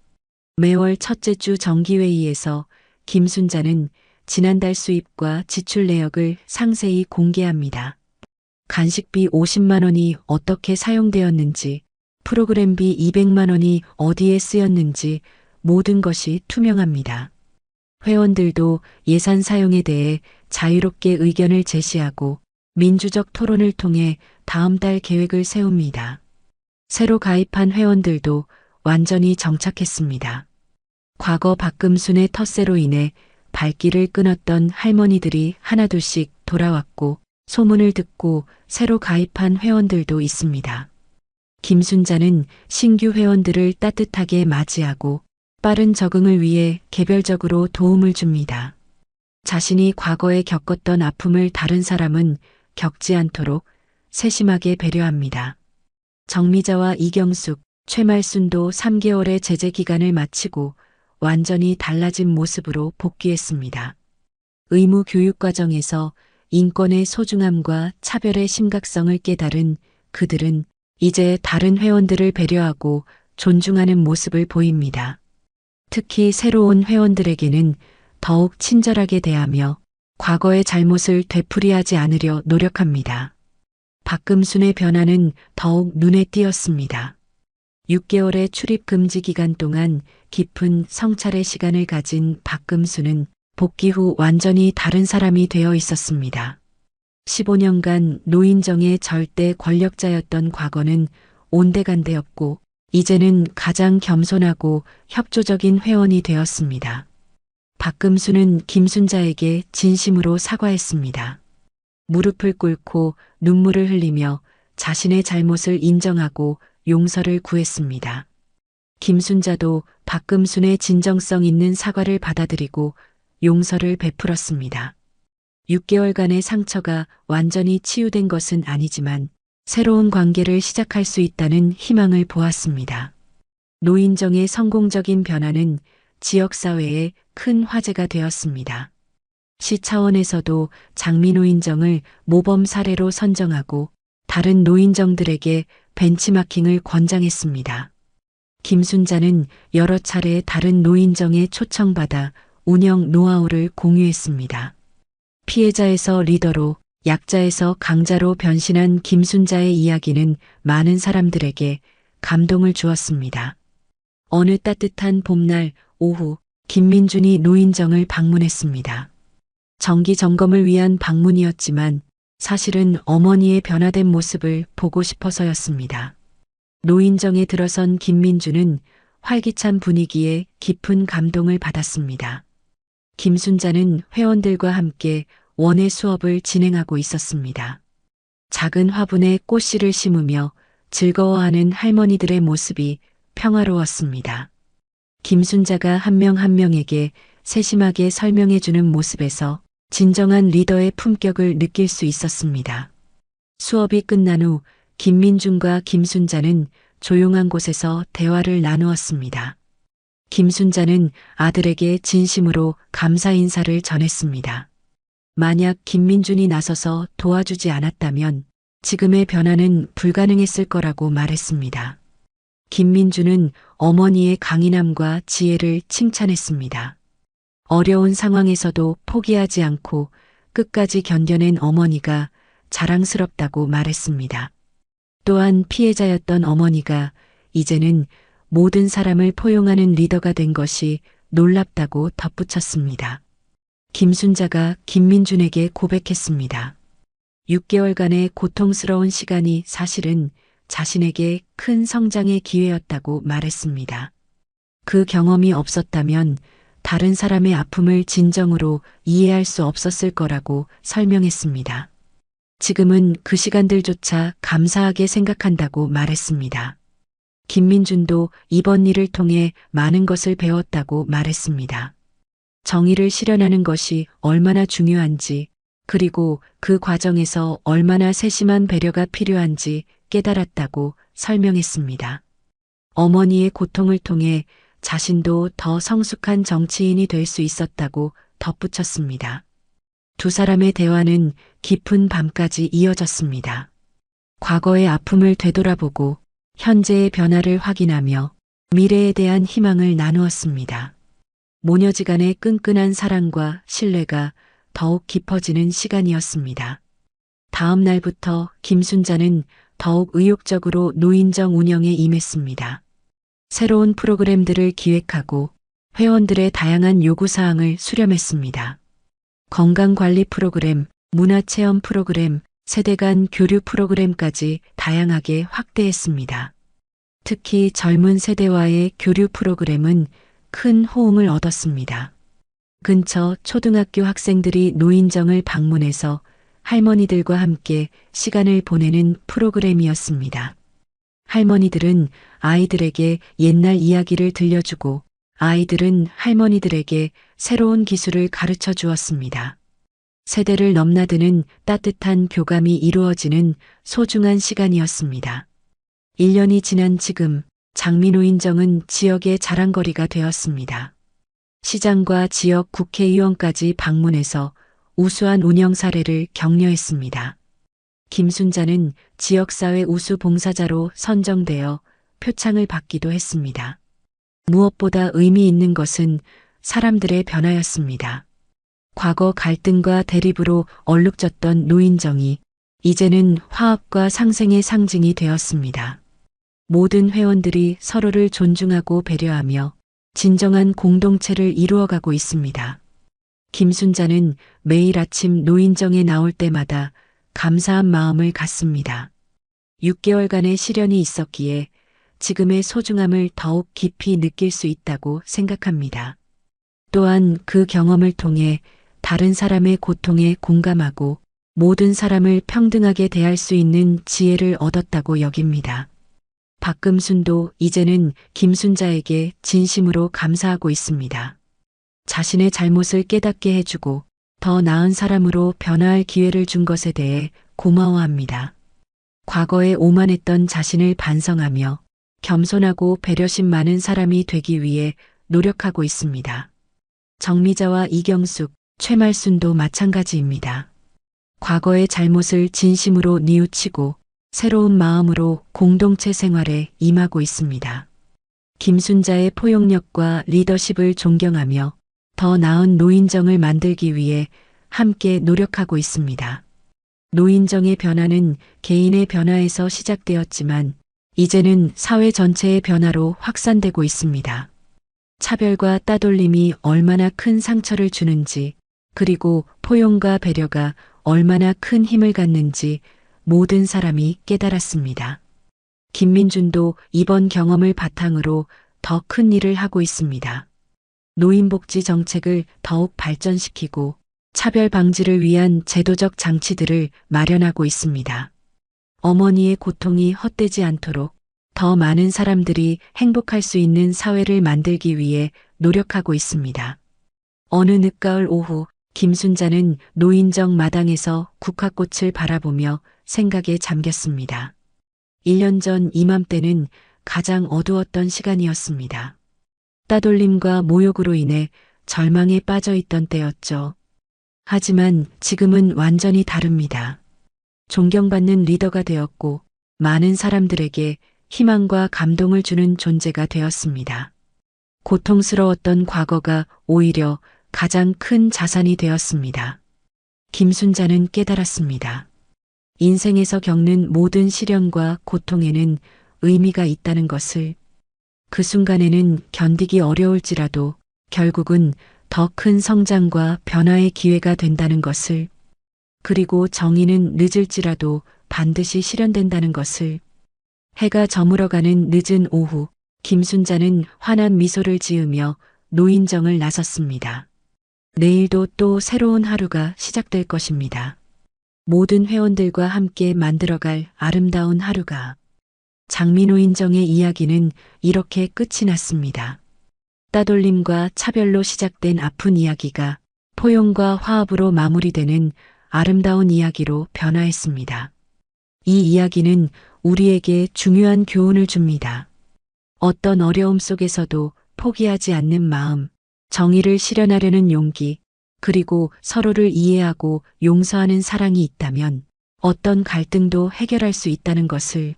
Speaker 1: 매월 첫째 주 정기회의에서 김순자는 지난달 수입과 지출 내역을 상세히 공개합니다. 간식비 50만 원이 어떻게 사용되었는지, 프로그램비 200만 원이 어디에 쓰였는지 모든 것이 투명합니다. 회원들도 예산 사용에 대해 자유롭게 의견을 제시하고 민주적 토론을 통해 다음 달 계획을 세웁니다. 새로 가입한 회원들도 완전히 정착했습니다. 과거 박금순의 텃세로 인해 발길을 끊었던 할머니들이 하나둘씩 돌아왔고 소문을 듣고 새로 가입한 회원들도 있습니다. 김순자는 신규 회원들을 따뜻하게 맞이하고 빠른 적응을 위해 개별적으로 도움을 줍니다. 자신이 과거에 겪었던 아픔을 다른 사람은 겪지 않도록 세심하게 배려합니다. 정미자와 이경숙, 최말순도 3개월의 제재 기간을 마치고 완전히 달라진 모습으로 복귀했습니다. 의무 교육 과정에서 인권의 소중함과 차별의 심각성을 깨달은 그들은 이제 다른 회원들을 배려하고 존중하는 모습을 보입니다. 특히 새로운 회원들에게는 더욱 친절하게 대하며 과거의 잘못을 되풀이하지 않으려 노력합니다. 박금순의 변화는 더욱 눈에 띄었습니다. 6개월의 출입 금지 기간 동안 깊은 성찰의 시간을 가진 박금순은 복귀 후 완전히 다른 사람이 되어 있었습니다. 15년간 노인정의 절대 권력자였던 과거는 온데간데없고 이제는 가장 겸손하고 협조적인 회원이 되었습니다. 박금순은 김순자에게 진심으로 사과했습니다. 무릎을 꿇고 눈물을 흘리며 자신의 잘못을 인정하고 용서를 구했습니다. 김순자도 박금순의 진정성 있는 사과를 받아들이고 용서를 베풀었습니다. 6개월간의 상처가 완전히 치유된 것은 아니지만 새로운 관계를 시작할 수 있다는 희망을 보았습니다. 노인정의 성공적인 변화는 지역사회에 큰 화제가 되었습니다. 시 차원에서도 장미노인정을 모범 사례로 선정하고 다른 노인정들에게 벤치마킹을 권장했습니다. 김순자는 여러 차례 다른 노인정에 초청받아 운영 노하우를 공유했습니다. 피해자에서 리더로 약자에서 강자로 변신한 김순자의 이야기는 많은 사람들에게 감동을 주었습니다. 어느 따뜻한 봄날 오후 김민준이 노인정을 방문했습니다. 정기 점검을 위한 방문이었지만 사실은 어머니의 변화된 모습을 보고 싶어서였습니다. 노인정에 들어선 김민준은 활기찬 분위기에 깊은 감동을 받았습니다. 김순자는 회원들과 함께 원예 수업을 진행하고 있었습니다. 작은 화분에 꽃씨를 심으며 즐거워하는 할머니들의 모습이 평화로웠습니다. 김순자가 한 명 한 명에게 세심하게 설명해주는 모습에서 진정한 리더의 품격을 느낄 수 있었습니다. 수업이 끝난 후 김민준과 김순자는 조용한 곳에서 대화를 나누었습니다. 김순자는 아들에게 진심으로 감사 인사를 전했습니다. 만약 김민준이 나서서 도와주지 않았다면 지금의 변화는 불가능했을 거라고 말했습니다. 김민준은 어머니의 강인함과 지혜를 칭찬했습니다. 어려운 상황에서도 포기하지 않고 끝까지 견뎌낸 어머니가 자랑스럽다고 말했습니다. 또한 피해자였던 어머니가 이제는 모든 사람을 포용하는 리더가 된 것이 놀랍다고 덧붙였습니다. 김순자가 김민준에게 고백했습니다. 6개월간의 고통스러운 시간이 사실은 자신에게 큰 성장의 기회였다고 말했습니다. 그 경험이 없었다면 다른 사람의 아픔을 진정으로 이해할 수 없었을 거라고 설명했습니다. 지금은 그 시간들조차 감사하게 생각한다고 말했습니다. 김민준도 이번 일을 통해 많은 것을 배웠다고 말했습니다. 정의를 실현하는 것이 얼마나 중요한지 그리고 그 과정에서 얼마나 세심한 배려가 필요한지 깨달았다고 설명했습니다. 어머니의 고통을 통해 자신도 더 성숙한 정치인이 될 수 있었다고 덧붙였습니다. 두 사람의 대화는 깊은 밤까지 이어졌습니다. 과거의 아픔을 되돌아보고 현재의 변화를 확인하며 미래에 대한 희망을 나누었습니다. 모녀지간의 끈끈한 사랑과 신뢰가 더욱 깊어지는 시간이었습니다. 다음 날부터 김순자는 더욱 의욕적으로 노인정 운영에 임했습니다. 새로운 프로그램들을 기획하고 회원들의 다양한 요구사항을 수렴했습니다. 건강관리 프로그램, 문화체험 프로그램, 세대 간 교류 프로그램까지 다양하게 확대했습니다. 특히 젊은 세대와의 교류 프로그램은 큰 호응을 얻었습니다. 근처 초등학교 학생들이 노인정을 방문해서 할머니들과 함께 시간을 보내는 프로그램이었습니다. 할머니들은 아이들에게 옛날 이야기를 들려주고 아이들은 할머니들에게 새로운 기술을 가르쳐 주었습니다. 세대를 넘나드는 따뜻한 교감이 이루어지는 소중한 시간이었습니다. 1년이 지난 지금 장미노인정은 지역의 자랑거리가 되었습니다. 시장과 지역 국회의원까지 방문해서 우수한 운영 사례를 격려했습니다. 김순자는 지역사회 우수 봉사자로 선정되어 표창을 받기도 했습니다. 무엇보다 의미 있는 것은 사람들의 변화였습니다. 과거 갈등과 대립으로 얼룩졌던 노인정이 이제는 화합과 상생의 상징이 되었습니다. 모든 회원들이 서로를 존중하고 배려하며 진정한 공동체를 이루어가고 있습니다. 김순자는 매일 아침 노인정에 나올 때마다 감사한 마음을 갖습니다. 6개월간의 시련이 있었기에 지금의 소중함을 더욱 깊이 느낄 수 있다고 생각합니다. 또한 그 경험을 통해 다른 사람의 고통에 공감하고 모든 사람을 평등하게 대할 수 있는 지혜를 얻었다고 여깁니다. 박금순도 이제는 김순자에게 진심으로 감사하고 있습니다. 자신의 잘못을 깨닫게 해주고 더 나은 사람으로 변화할 기회를 준 것에 대해 고마워합니다. 과거에 오만했던 자신을 반성하며 겸손하고 배려심 많은 사람이 되기 위해 노력하고 있습니다. 정미자와 이경숙, 최말순도 마찬가지입니다. 과거의 잘못을 진심으로 뉘우치고 새로운 마음으로 공동체 생활에 임하고 있습니다. 김순자의 포용력과 리더십을 존경하며 더 나은 노인정을 만들기 위해 함께 노력하고 있습니다. 노인정의 변화는 개인의 변화에서 시작되었지만 이제는 사회 전체의 변화로 확산되고 있습니다. 차별과 따돌림이 얼마나 큰 상처를 주는지, 그리고 포용과 배려가 얼마나 큰 힘을 갖는지 모든 사람이 깨달았습니다. 김민준도 이번 경험을 바탕으로 더 큰 일을 하고 있습니다. 노인복지 정책을 더욱 발전시키고 차별 방지를 위한 제도적 장치들을 마련하고 있습니다. 어머니의 고통이 헛되지 않도록 더 많은 사람들이 행복할 수 있는 사회를 만들기 위해 노력하고 있습니다. 어느 늦가을 오후 김순자는 노인정 마당에서 국화꽃을 바라보며 생각에 잠겼습니다. 1년 전 이맘때는 가장 어두웠던 시간이었습니다. 따돌림과 모욕으로 인해 절망에 빠져 있던 때였죠. 하지만 지금은 완전히 다릅니다. 존경받는 리더가 되었고 많은 사람들에게 희망과 감동을 주는 존재가 되었습니다. 고통스러웠던 과거가 오히려 가장 큰 자산이 되었습니다. 김순자는 깨달았습니다. 인생에서 겪는 모든 시련과 고통에는 의미가 있다는 것을, 그 순간에는 견디기 어려울지라도 결국은 더 큰 성장과 변화의 기회가 된다는 것을, 그리고 정의는 늦을지라도 반드시 실현된다는 것을. 해가 저물어가는 늦은 오후, 김순자는 환한 미소를 지으며 노인정을 나섰습니다. 내일도 또 새로운 하루가 시작될 것입니다. 모든 회원들과 함께 만들어갈 아름다운 하루가. 장미노인정의 이야기는 이렇게 끝이 났습니다. 따돌림과 차별로 시작된 아픈 이야기가 포용과 화합으로 마무리되는 아름다운 이야기로 변화했습니다. 이 이야기는 우리에게 중요한 교훈을 줍니다. 어떤 어려움 속에서도 포기하지 않는 마음, 정의를 실현하려는 용기, 그리고 서로를 이해하고 용서하는 사랑이 있다면 어떤 갈등도 해결할 수 있다는 것을.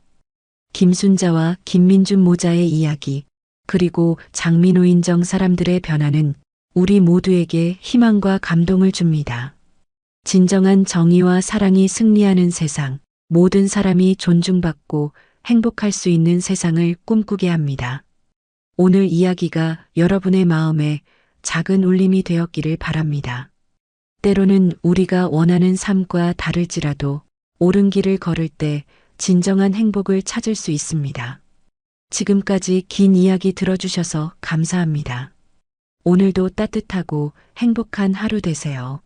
Speaker 1: 김순자와 김민준 모자의 이야기, 그리고 장민호인정 사람들의 변화는 우리 모두에게 희망과 감동을 줍니다. 진정한 정의와 사랑이 승리하는 세상, 모든 사람이 존중받고 행복할 수 있는 세상을 꿈꾸게 합니다. 오늘 이야기가 여러분의 마음에 작은 울림이 되었기를 바랍니다. 때로는 우리가 원하는 삶과 다를지라도 옳은 길을 걸을 때 진정한 행복을 찾을 수 있습니다. 지금까지 긴 이야기 들어주셔서 감사합니다. 오늘도 따뜻하고 행복한 하루 되세요.